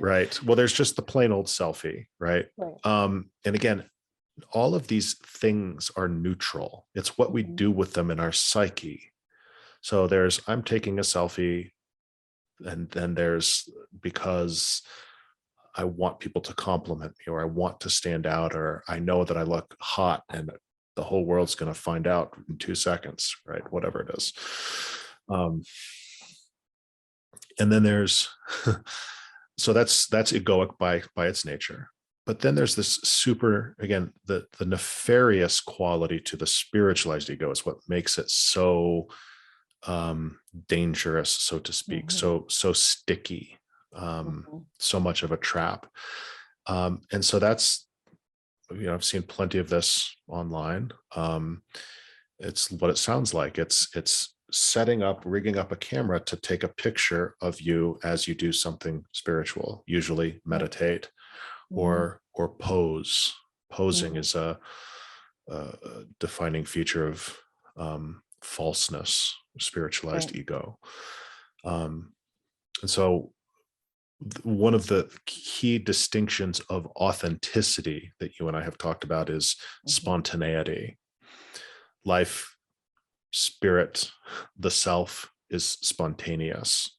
Right. Well, there's just the plain old selfie, right? And again, all of these things are neutral. It's what we do with them in our psyche. So I'm taking a selfie, and then there's because I want people to compliment me, or I want to stand out, or I know that I look hot and the whole world's going to find out in 2 seconds, right? Whatever it is. And then there's, so that's egoic by its nature. But then there's this again, the nefarious quality to the spiritualized ego is what makes it so dangerous, so to speak, so sticky, so much of a trap. And so that's, I've seen plenty of this online. It's what it sounds like. It's rigging up a camera to take a picture of you as you do something spiritual, usually meditate or pose. Posing is a defining feature of falseness, spiritualized ego. And so one of the key distinctions of authenticity that you and I have talked about is spontaneity. Life, spirit, the self is spontaneous.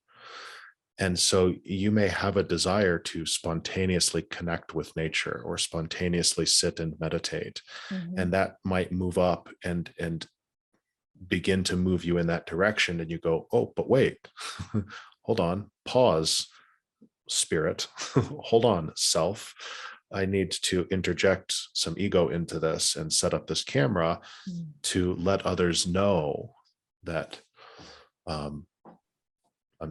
And so you may have a desire to spontaneously connect with nature or spontaneously sit and meditate. And that might move up and begin to move you in that direction. And you go, oh, but wait, hold on, pause, spirit, hold on, self. I need to interject some ego into this and set up this camera to let others know that I'm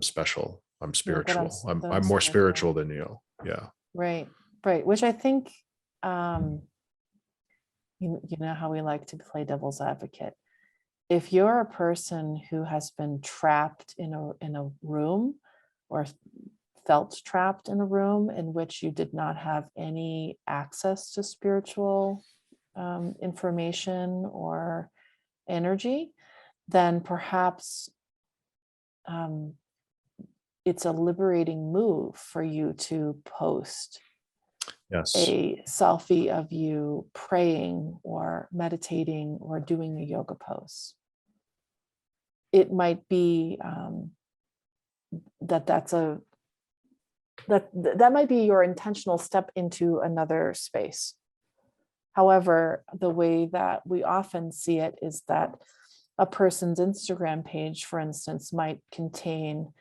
special. I'm spiritual. I'm more spiritual than you. Yeah. Right. Which I think, you know how we like to play devil's advocate. If you're a person who has been trapped in a room or felt trapped in a room in which you did not have any access to spiritual information or energy, then perhaps it's a liberating move for you to post a selfie of you praying or meditating or doing a yoga pose. It might be that might be your intentional step into another space. However, the way that we often see it is that a person's Instagram page, for instance, might contain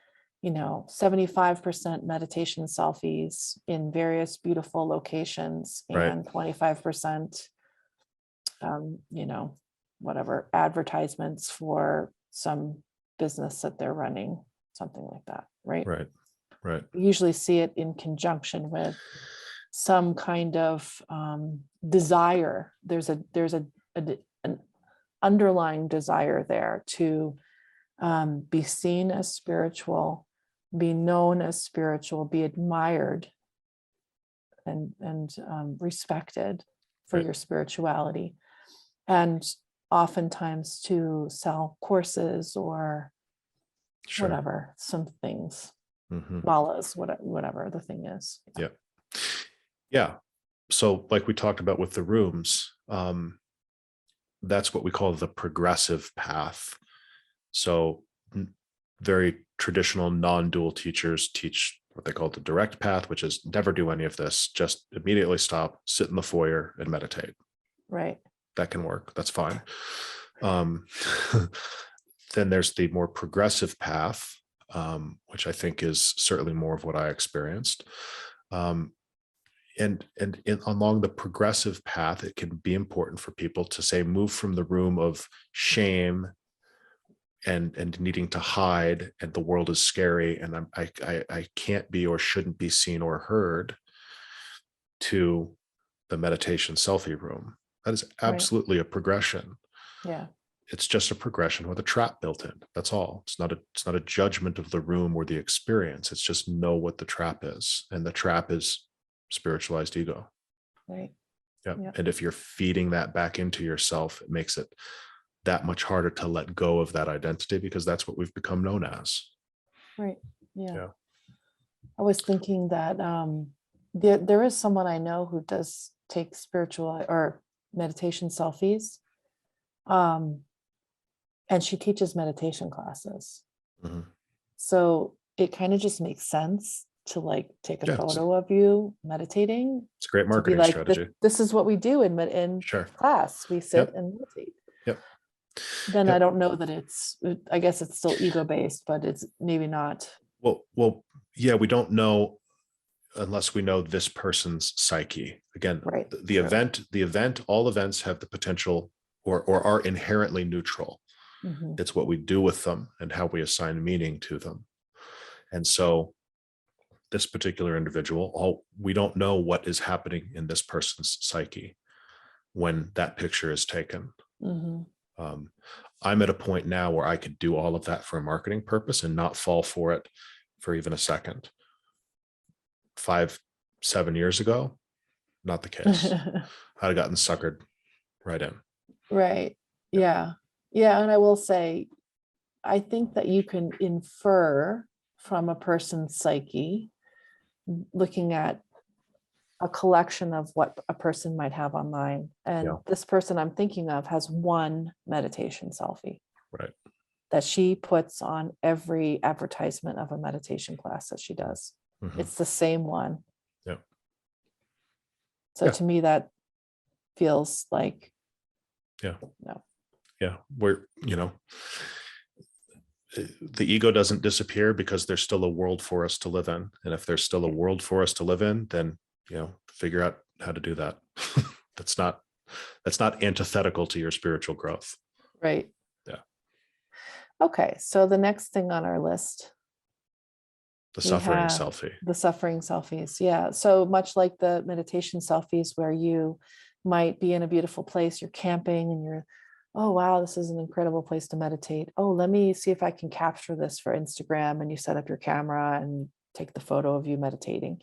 75% meditation selfies in various beautiful locations and 25%, whatever, advertisements for some business that they're running, something like that, right? Right. We usually see it in conjunction with some kind of desire. There's an underlying desire there to be seen as spiritual, be known as spiritual, be admired and respected for your spirituality, and oftentimes to sell courses or whatever, some things, malas, whatever the thing is. Yeah. So like we talked about with the rooms, that's what we call the progressive path. So very traditional non-dual teachers teach what they call the direct path, which is never do any of this, just immediately stop, sit in the foyer and meditate. Right. That can work. That's fine. Then there's the more progressive path, which I think is certainly more of what I experienced. And along the progressive path, it can be important for people to say, move from the room of shame and needing to hide, and the world is scary, and I can't be or shouldn't be seen or heard, to the meditation selfie room. That is absolutely a progression. Yeah. It's just a progression with a trap built in. That's all. It's not a judgment of the room or the experience. It's just know what the trap is. And the trap is spiritualized ego. Right. Yeah. And if you're feeding that back into yourself, it makes it that much harder to let go of that identity, because that's what we've become known as. Right. Yeah. I was thinking that there is someone I know who does take spiritual or meditation selfies. And she teaches meditation classes. So it kind of just makes sense to like take a photo of you meditating. It's a great marketing strategy. This is what we do in class. We sit and meditate. Then I don't know that I guess it's still ego-based, but it's maybe not. Well, yeah, we don't know unless we know this person's psyche. Again, the event, all events have the potential or are inherently neutral. It's what we do with them and how we assign meaning to them. And so this particular individual, we don't know what is happening in this person's psyche when that picture is taken. I'm at a point now where I could do all of that for a marketing purpose and not fall for it for even a second. 5, 7 years ago, not the case. I'd have gotten suckered right in. Right. Yeah. Yeah. And I will say, I think that you can infer from a person's psyche, looking at a collection of what a person might have online. And Yeah. this person I'm thinking of has one meditation selfie Right. that she puts on every advertisement of a meditation class that she does. Mhm. It's the same one. Yeah. So Yeah. to me, that feels like, Yeah. no. Yeah. We're, the ego doesn't disappear because there's still a world for us to live in. And if there's still a world for us to live in, then, figure out how to do that. That's not antithetical to your spiritual growth. Right. Yeah. Okay. So the next thing on our list, The we suffering have selfie. the suffering selfies. Yeah. So much like the meditation selfies, where you might be in a beautiful place, you're camping and you're, oh, wow, this is an incredible place to meditate. Oh, let me see if I can capture this for Instagram. And you set up your camera and take the photo of you meditating.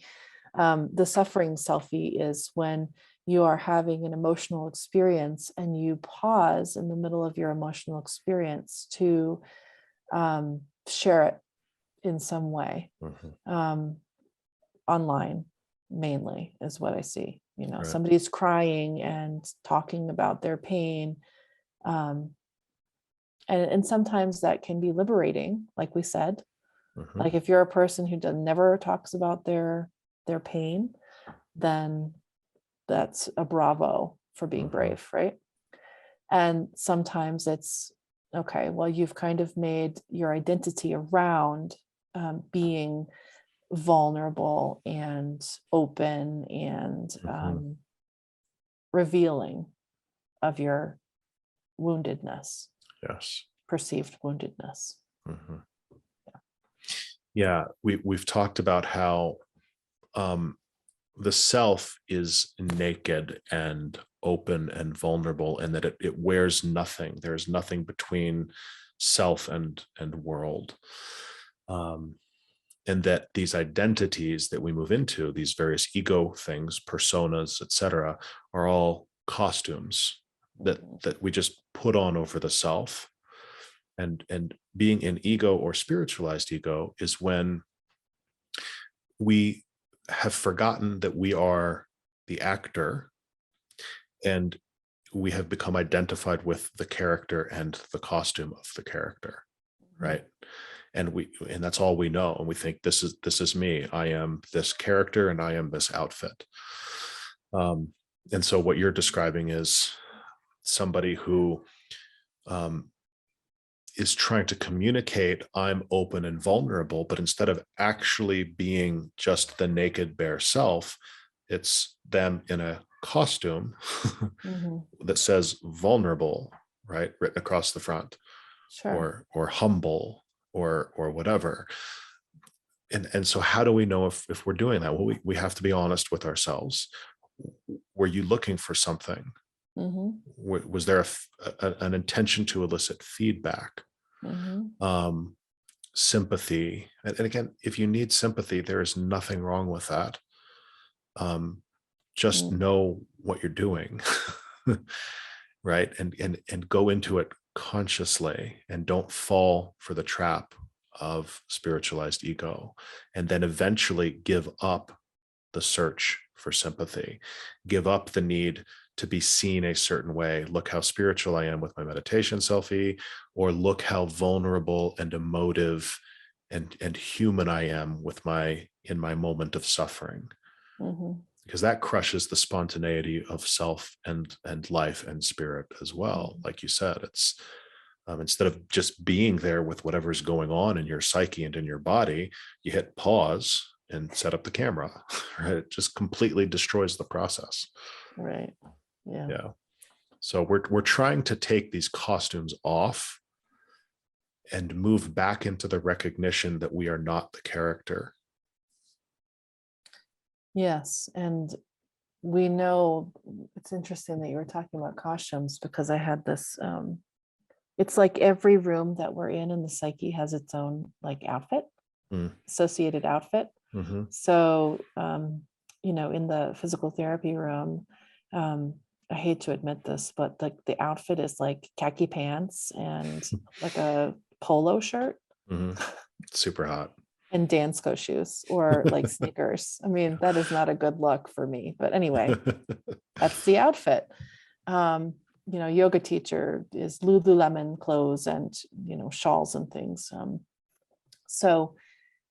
The suffering selfie is when you are having an emotional experience and you pause in the middle of your emotional experience to share it in some way. Online mainly is what I see. Right. Somebody's crying and talking about their pain. And sometimes that can be liberating, like we said. Like if you're a person who never talks about their pain, then that's a bravo for being brave, right? And sometimes it's, okay, well, you've kind of made your identity around being vulnerable and open and revealing of your woundedness. Yes. Perceived woundedness. Yeah. We've talked about how the self is naked and open and vulnerable, and that it wears nothing. There's nothing between self and world. And that these identities that we move into, these various ego things, personas, etc., are all costumes that we just put on over the self. And being in ego or spiritualized ego is when we have forgotten that we are the actor, and we have become identified with the character and the costume of the character, right? And that's all we know, and we think this is me. I am this character and I am this outfit. And so what you're describing is somebody who is trying to communicate, I'm open and vulnerable, but instead of actually being just the naked bare self, it's them in a costume that says vulnerable, right, written across the front. Sure. Or humble or whatever. And so how do we know if we're doing that? Well, we have to be honest with ourselves. Were you looking for something? Was there an intention to elicit feedback? Sympathy? And again, if you need sympathy, there is nothing wrong with that. Just know what you're doing, right? And go into it consciously, and don't fall for the trap of spiritualized ego, and then eventually give up the search for sympathy, give up the need to be seen a certain way. Look how spiritual I am with my meditation selfie, or look how vulnerable and emotive and human I am in my moment of suffering. Because that crushes the spontaneity of self and life and spirit as well. Like you said, it's instead of just being there with whatever's going on in your psyche and in your body, you hit pause and set up the camera, right? It just completely destroys the process. Right. Yeah. Yeah. So we're trying to take these costumes off and move back into the recognition that we are not the character. Yes. And we know, it's interesting that you were talking about costumes, because I had this it's like every room that we're in the psyche has its own like outfit, associated outfit. So, in the physical therapy room, I hate to admit this, but like the outfit is like khaki pants and like a polo shirt. Super hot. And Dansko shoes or like sneakers. I mean, that is not a good look for me. But anyway, that's the outfit. Yoga teacher is Lululemon clothes and, shawls and things. So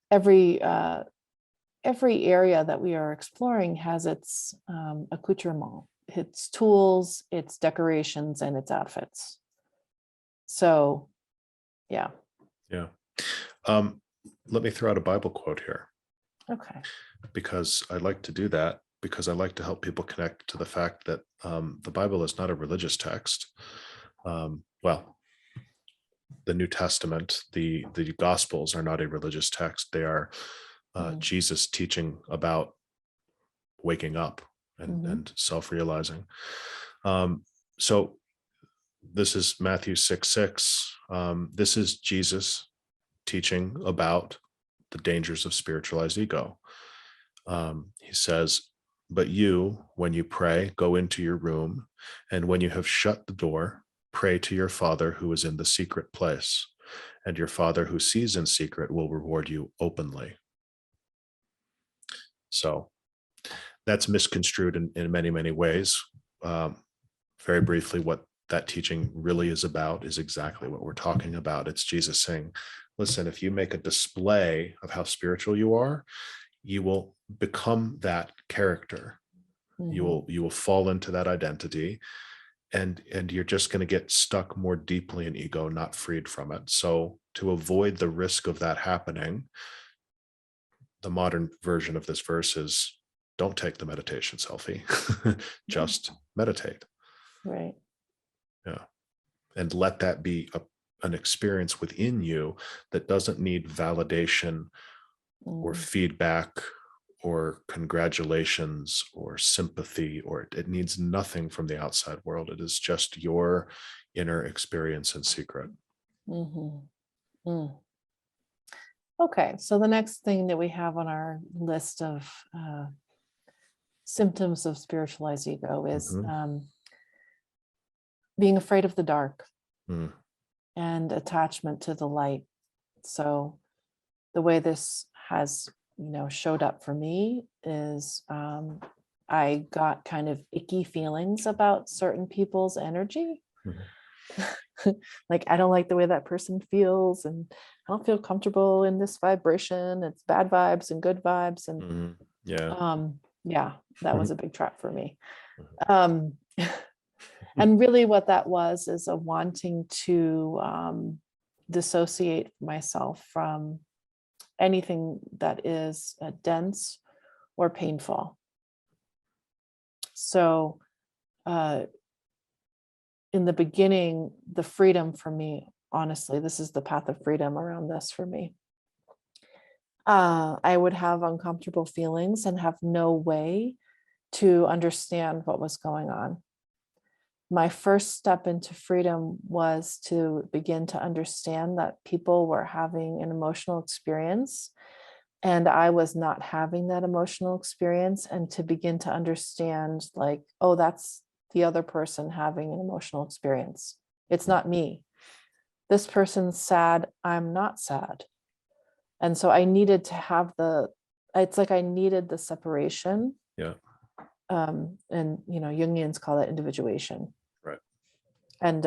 every area that we are exploring has its accoutrement, its tools, its decorations, and its outfits. So, yeah. Yeah. Let me throw out a Bible quote here. Okay. Because I like to do that, because I like to help people connect to the fact that the Bible is not a religious text. Well, the New Testament, the Gospels are not a religious text. They are Jesus teaching about waking up and self-realizing. So this is Matthew 6:6. This is Jesus teaching about the dangers of spiritualized ego. He says, but you, when you pray, go into your room, and when you have shut the door, pray to your Father who is in the secret place, and your Father who sees in secret will reward you openly. So that's misconstrued in many, many ways. Very briefly, what that teaching really is about is exactly what we're talking about. It's Jesus saying, listen, if you make a display of how spiritual you are, you will become that character. You will fall into that identity, and you're just going to get stuck more deeply in ego, not freed from it. So to avoid the risk of that happening, the modern version of this verse is, don't take the meditation selfie. Just meditate. Right. Yeah. And let that be an experience within you that doesn't need validation or feedback or congratulations or sympathy, or it needs nothing from the outside world. It is just your inner experience in secret. Okay, so the next thing that we have on our list of symptoms of spiritualized ego is being afraid of the dark and attachment to the light. So the way this has, showed up for me is I got kind of icky feelings about certain people's energy. Like, I don't like the way that person feels, and I don't feel comfortable in this vibration. It's bad vibes and good vibes. And that was a big trap for me. And really what that was is a wanting to dissociate myself from anything that is dense or painful. So in the beginning, the freedom for me, honestly, this is the path of freedom around this for me. I would have uncomfortable feelings and have no way to understand what was going on. My first step into freedom was to begin to understand that people were having an emotional experience and I was not having that emotional experience, and to begin to understand, like, oh, that's the other person having an emotional experience. It's not me. This person's sad. I'm not sad. And so I needed to have it's like I needed the separation. Yeah. And, Jungians call that individuation. Right. And,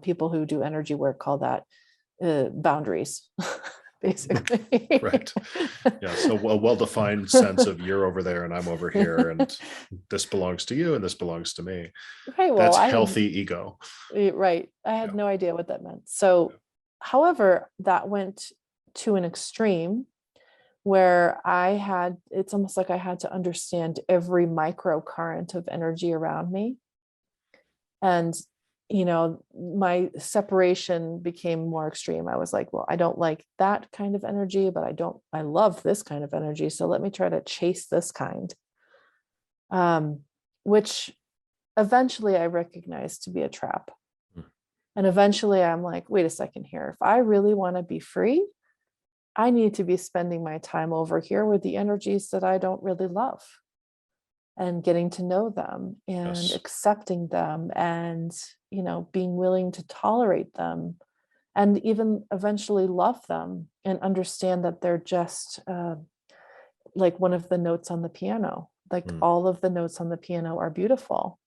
people who do energy work call that boundaries, basically. Right. Yeah. So a well-defined sense of you're over there and I'm over here, and this belongs to you and this belongs to me. Right. Well, that's healthy ego. Right. I had no idea what that meant. So, however, that went to an extreme where it's almost like I had to understand every microcurrent of energy around me. And, my separation became more extreme. I was like, well, I don't like that kind of energy, but I love this kind of energy. So let me try to chase this kind, which eventually I recognized to be a trap. And eventually I'm like, wait a second here. If I really want to be free, I need to be spending my time over here with the energies that I don't really love, and getting to know them and Yes. accepting them, and, being willing to tolerate them, and even eventually love them and understand that they're just like one of the notes on the piano. Like Mm. all of the notes on the piano are beautiful.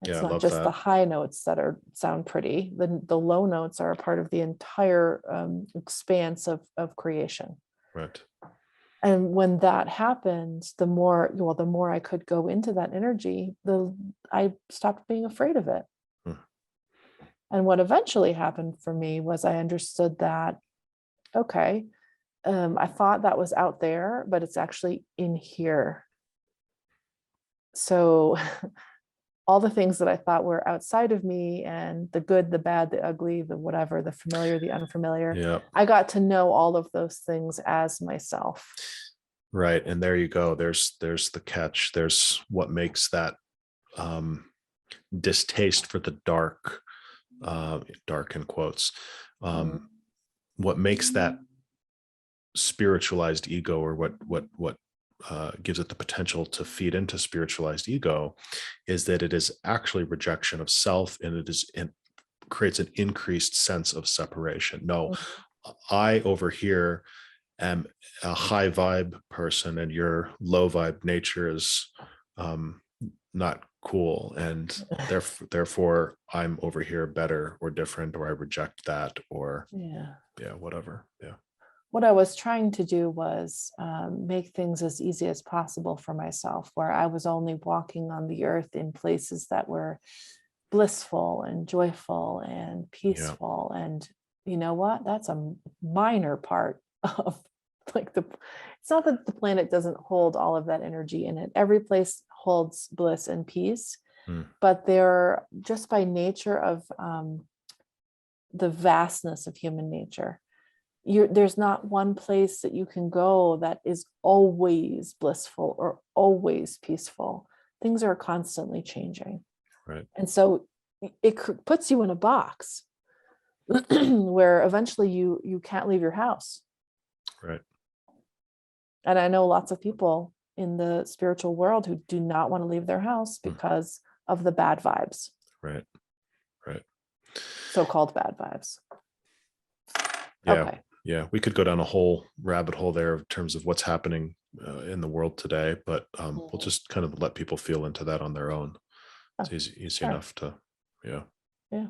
Yeah, It's I not love just the that. high notes that sound pretty. The low notes are a part of the entire expanse of creation. Right. And when that happened, the more I could go into that energy, I stopped being afraid of it. Mm. And what eventually happened for me was I understood that, okay, I thought that was out there, but it's actually in here. So all the things that I thought were outside of me, and the good, the bad, the ugly, the whatever, the familiar, the unfamiliar, Yeah. I got to know all of those things as myself. Right. And there you go. There's the catch. There's what makes that distaste for the dark, dark in quotes, Mm. what makes that spiritualized ego, or what gives it the potential to feed into spiritualized ego, is that it is actually rejection of self, and it creates an increased sense of separation. No, I over here am a high vibe person, and your low vibe nature is not cool, and therefore I'm over here better or different, or I reject that, or Yeah. whatever. Yeah. What I was trying to do was make things as easy as possible for myself, where I was only walking on the earth in places that were blissful and joyful and Yeah. peaceful. And you know what? That's a minor part of like it's not that the planet doesn't hold all of that energy in it. Every place holds bliss and peace, Mm. but they're just by nature of the vastness of human nature. There's not one place that you can go that is always blissful or always peaceful. Things are constantly changing. Right. And so it puts you in a box where eventually you can't leave your house. Right. And I know lots of people in the spiritual world who do not want to leave their house because of the bad vibes. Right. Right. So-called bad vibes. Yeah. Okay. Yeah. We could go down a whole rabbit hole there in terms of what's happening in the world today, but we'll just kind of let people feel into that on their own. It's easy Sure. enough to, yeah.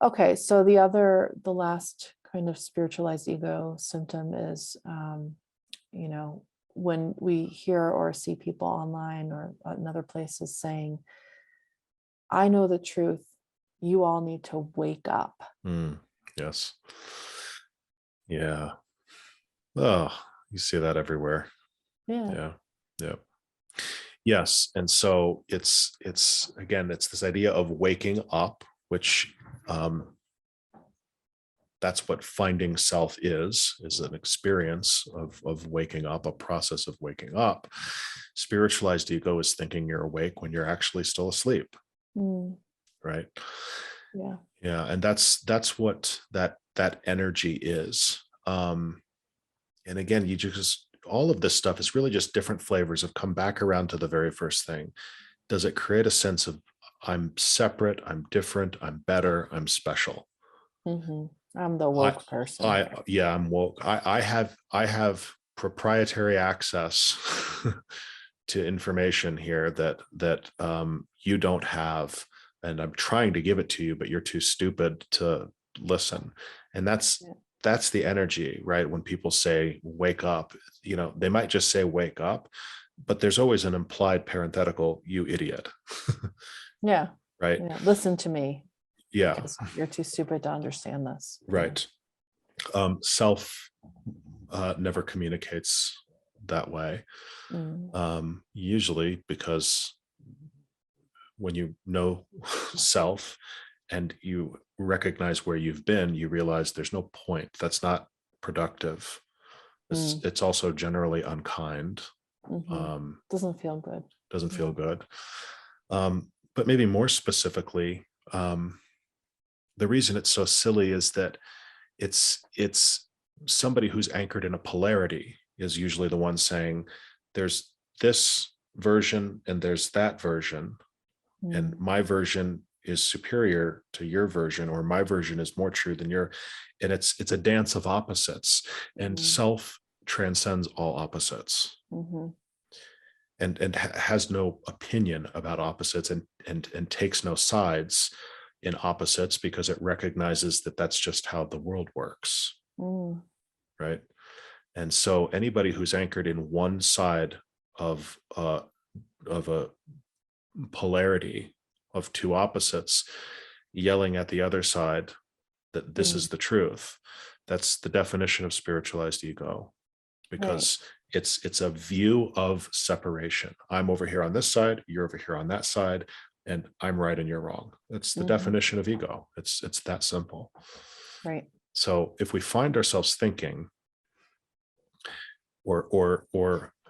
Okay. So the last kind of spiritualized ego symptom is, when we hear or see people online or in other places saying, I know the truth, you all need to wake up. Yes. Yeah. Oh, you see that everywhere. Yeah. Yeah. Yes. And so it's again, it's this idea of waking up, which that's what finding self is an experience of waking up, a process of waking up. Spiritualized ego is thinking you're awake when you're actually still asleep. Right. Yeah. Yeah. And that's what that energy is. And again, all of this stuff is really just different flavors of come back around to the very first thing. Does it create a sense of I'm separate, I'm different, I'm better, I'm special? I'm the woke person. I'm woke. I have proprietary access to information here that you don't have, and I'm trying to give it to you, but you're too stupid to listen. And that's the energy, right? When people say wake up, they might just say wake up, but there's always an implied parenthetical, you idiot. Yeah. Right. Yeah. Listen to me. Yeah. Because you're too stupid to understand this. Right. Self never communicates that way. Usually because when you know self and you recognize where you've been, you realize there's no point. That's not productive. It's also generally unkind. Doesn't feel good. Doesn't feel good. but maybe more specifically, the reason it's so silly is that it's somebody who's anchored in a polarity is usually the one saying there's this version and there's that version, and my version is superior to your version, or my version is more true than your. And it's a dance of opposites, and self transcends all opposites. And has no opinion about opposites, and takes no sides in opposites, because it recognizes that that's just how the world works. Right. And so anybody who's anchored in one side of a polarity of two opposites, yelling at the other side that this is the truth, that's the definition of spiritualized ego, because it's a view of separation. I'm over here on this side, you're over here on that side, and I'm right and you're wrong. That's the definition of ego. It's that simple. Right. So if we find ourselves thinking or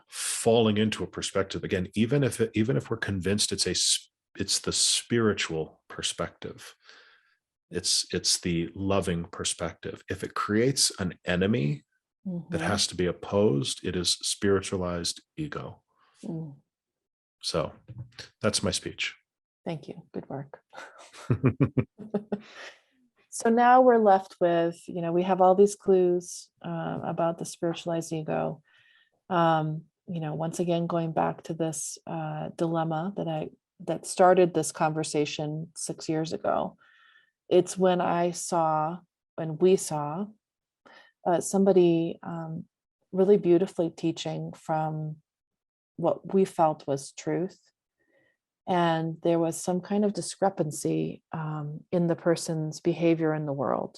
falling into a perspective, again, even if we're convinced it's the spiritual perspective, it's the loving perspective, if it creates an enemy that has to be opposed, it is spiritualized ego. So that's my speech. Thank you. Good work. So now we're left with, we have all these clues about the spiritualized ego. Once again, going back to this dilemma that started this conversation 6 years ago. It's when we saw somebody really beautifully teaching from what we felt was truth. And there was some kind of discrepancy in the person's behavior in the world.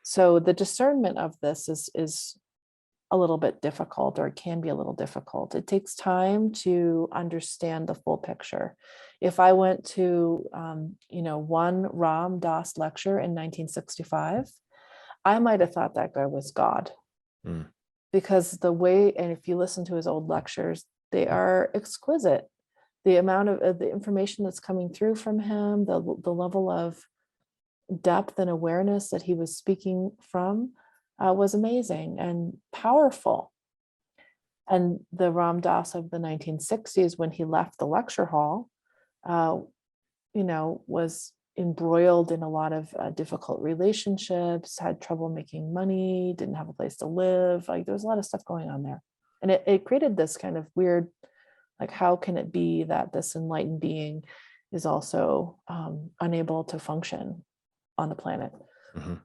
So the discernment of this is a little bit difficult, or it can be a little difficult. It takes time to understand the full picture. If I went to, one Ram Dass lecture in 1965, I might have thought that guy was God. Because the way, and if you listen to his old lectures, they are exquisite. The amount of the information that's coming through from him, the level of depth and awareness that he was speaking from was amazing and powerful. And the Ram Dass of the 1960s, when he left the lecture hall, was embroiled in a lot of difficult relationships, had trouble making money, didn't have a place to live. Like, there was a lot of stuff going on there. And it created this kind of weird, like, how can it be that this enlightened being is also unable to function on the planet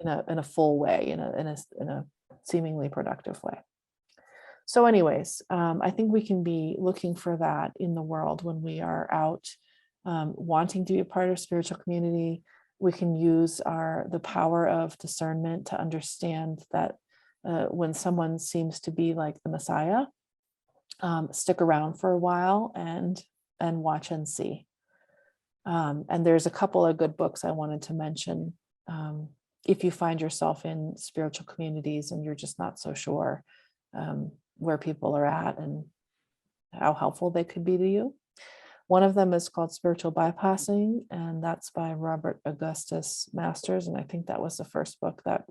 in a full way, in a seemingly productive way? So anyways, I think we can be looking for that in the world when we are out wanting to be a part of spiritual community. We can use the power of discernment to understand that when someone seems to be like the Messiah, stick around for a while and watch and see. And there's a couple of good books I wanted to mention. If you find yourself in spiritual communities and you're just not so sure where people are at and how helpful they could be to you. One of them is called Spiritual Bypassing, and that's by Robert Augustus Masters. And I think that was the first book that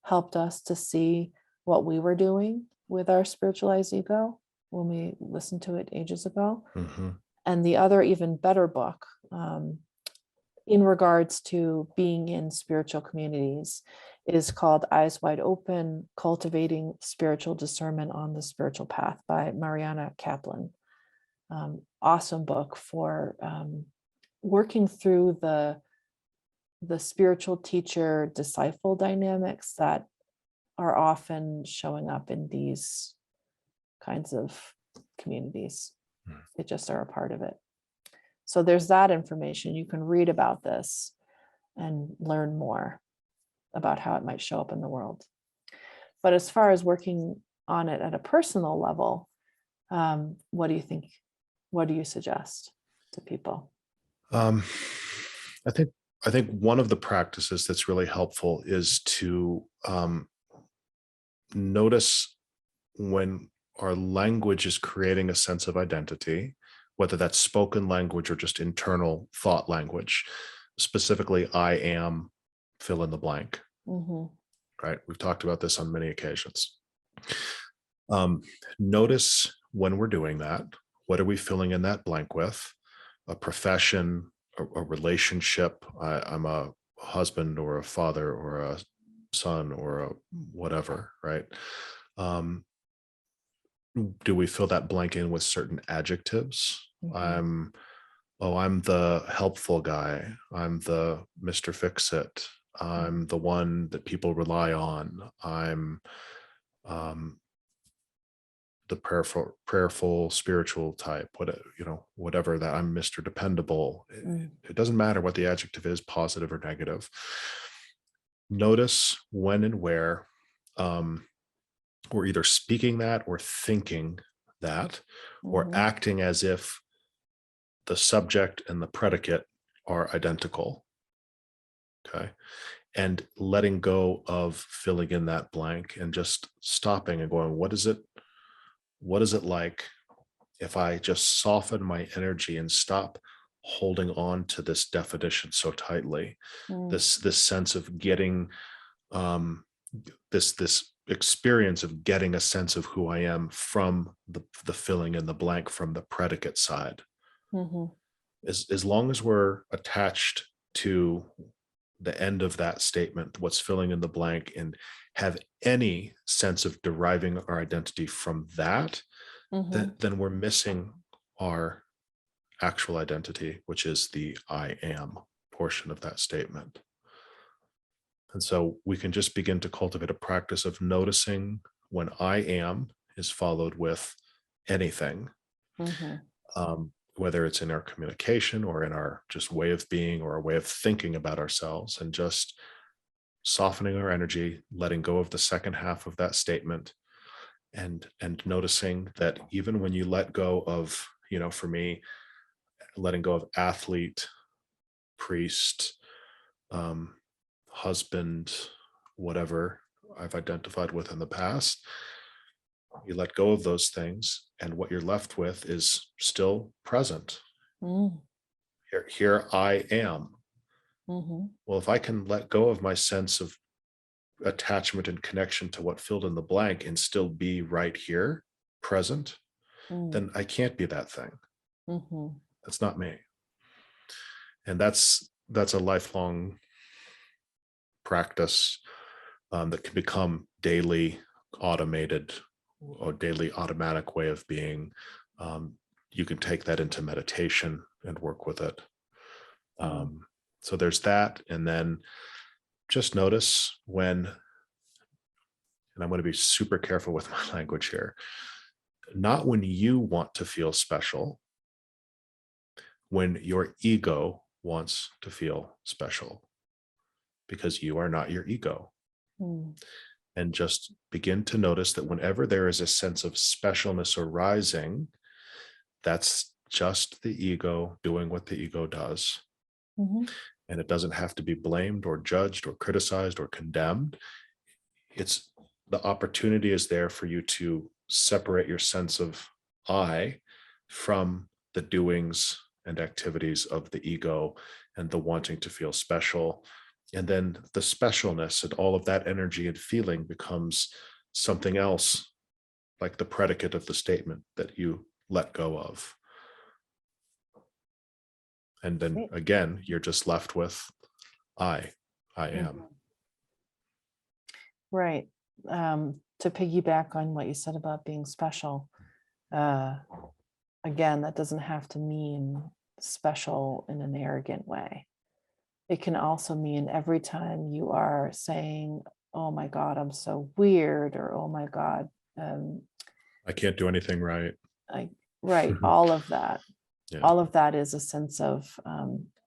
helped us to see what we were doing with our spiritualized ego when we listened to it ages ago. And the other even better book in regards to being in spiritual communities is called Eyes Wide Open, Cultivating Spiritual Discernment on the Spiritual Path by Mariana Kaplan. Awesome book for working through the spiritual teacher disciple dynamics that are often showing up in these kinds of communities. They just are a part of it. So there's that information. You can read about this and learn more about how it might show up in the world. But as far as working on it at a personal level, what do you think? What do you suggest to people? I think one of the practices that's really helpful is to notice when our language is creating a sense of identity, whether that's spoken language or just internal thought language. Specifically, I am fill in the blank, right? We've talked about this on many occasions. Notice when we're doing that, what are we filling in that blank with? A profession, a relationship. I'm a husband or a father or a son or a whatever, right? Do we fill that blank in with certain adjectives? I'm the helpful guy. I'm the Mr. Fix-It. I'm the one that people rely on. I'm the prayerful, spiritual type, whatever that. I'm Mr. Dependable. It doesn't matter what the adjective is, positive or negative. Notice when and where we're either speaking that or thinking that, or acting as if the subject and the predicate are identical. Okay. And letting go of filling in that blank and just stopping and going, what is it like if I just soften my energy and stop holding on to this definition so tightly, this sense of getting this experience of getting a sense of who I am from the filling in the blank from the predicate side. As long as we're attached to the end of that statement, what's filling in the blank, and have any sense of deriving our identity from that, then we're missing our actual identity, which is the I am portion of that statement. And so we can just begin to cultivate a practice of noticing when I am is followed with anything, whether it's in our communication or in our just way of being or a way of thinking about ourselves, and just softening our energy, letting go of the second half of that statement, and noticing that even when you let go of, for me, letting go of athlete, priest, husband, whatever I've identified with in the past, you let go of those things, and what you're left with is still present. Here I am. Well, if I can let go of my sense of attachment and connection to what filled in the blank and still be right here, present, then I can't be that thing. That's not me. And that's a lifelong practice that can become daily automated or daily automatic way of being. You can take that into meditation and work with it. So there's that. And then just notice when, and I'm going to be super careful with my language here, not when you want to feel special, when your ego wants to feel special, because you are not your ego. And just begin to notice that whenever there is a sense of specialness arising, that's just the ego doing what the ego does. And it doesn't have to be blamed or judged or criticized or condemned. It's the opportunity is there for you to separate your sense of I from the doings and activities of the ego and the wanting to feel special. And then the specialness and all of that energy and feeling becomes something else, like the predicate of the statement that you let go of. And then again, you're just left with I am. Right. To piggyback on what you said about being special, again, that doesn't have to mean special in an arrogant way. It can also mean every time you are saying, oh my God, I'm so weird, or oh my God, I can't do anything right. Right. All of that. Yeah. All of that is a sense of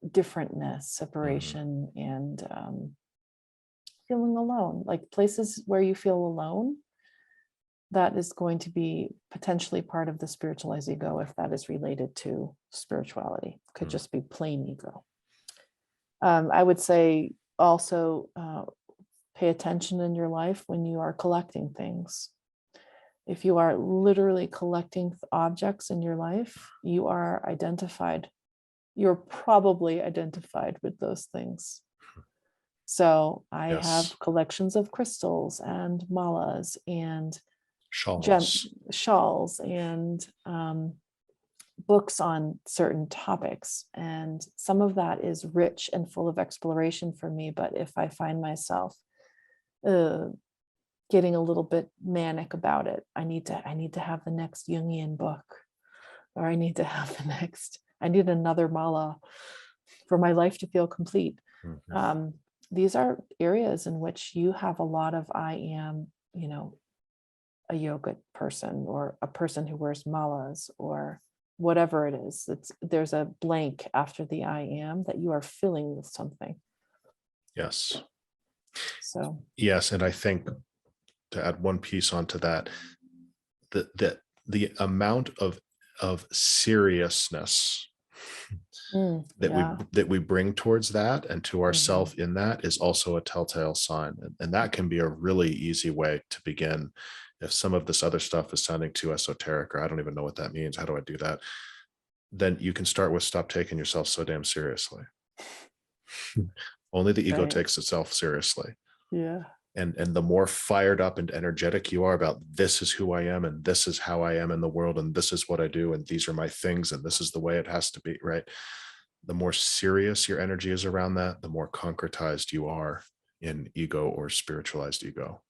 differentness, separation, and feeling alone. Like places where you feel alone, that is going to be potentially part of the spiritualized ego if that is related to spirituality. Could just be plain ego. I would say also pay attention in your life when you are collecting things. If you are literally collecting objects in your life, you are identified. You're probably identified with those things. So I have collections of crystals and malas and shawls and books on certain topics. And some of that is rich and full of exploration for me. But if I find myself getting a little bit manic about it, I need to have the next Jungian book, or I need another mala for my life to feel complete. Mm-hmm. These are areas in which you have a lot of I am, a yoga person or a person who wears malas or whatever it is. There's a blank after the I am that you are filling with something. Yes. So yes, and I think to add one piece onto that, the amount of seriousness that we bring towards that and to ourself in that is also a telltale sign. And that can be a really easy way to begin. If some of this other stuff is sounding too esoteric, or I don't even know what that means, how do I do that? Then you can start with stop taking yourself so damn seriously. Only the ego takes itself seriously. Yeah. And the more fired up and energetic you are about this is who I am and this is how I am in the world and this is what I do and these are my things and this is the way it has to be, right? The more serious your energy is around that, the more concretized you are in ego or spiritualized ego.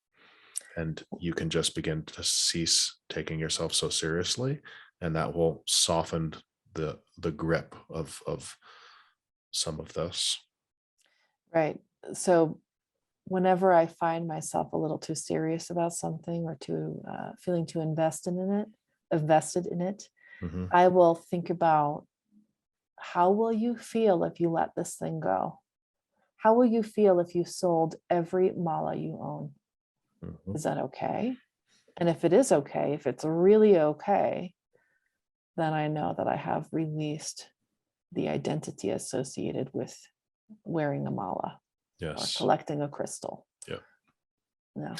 And you can just begin to cease taking yourself so seriously, and that will soften the grip of some of this. Right. So whenever I find myself a little too serious about something or too feeling too invested in it, mm-hmm. I will think about, how will you feel if you let this thing go? How will you feel if you sold every mala you own? Mm-hmm. Is that okay? And if it is okay, if it's really okay, then I know that I have released the identity associated with wearing a mala. Yes. Or collecting a crystal. Yeah.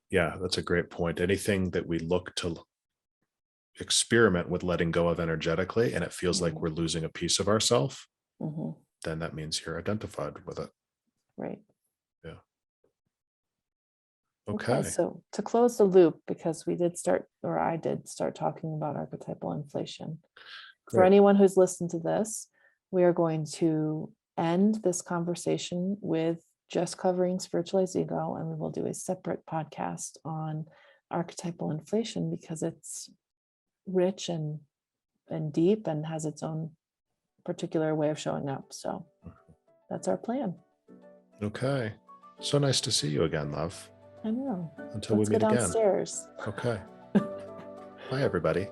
Yeah, that's a great point. Anything that we look to experiment with letting go of energetically, and it feels like we're losing a piece of ourselves, then that means you're identified with it. Right. Yeah. Okay. So to close the loop, because I did start talking about archetypal inflation. Great. For anyone who's listened to this, we are going to end this conversation with just covering spiritualized ego, and we will do a separate podcast on archetypal inflation because it's rich and deep and has its own particular way of showing up. So that's our plan. Okay. So nice to see you again, love. I know. Until we meet again. Let's go downstairs. Okay. Bye, everybody.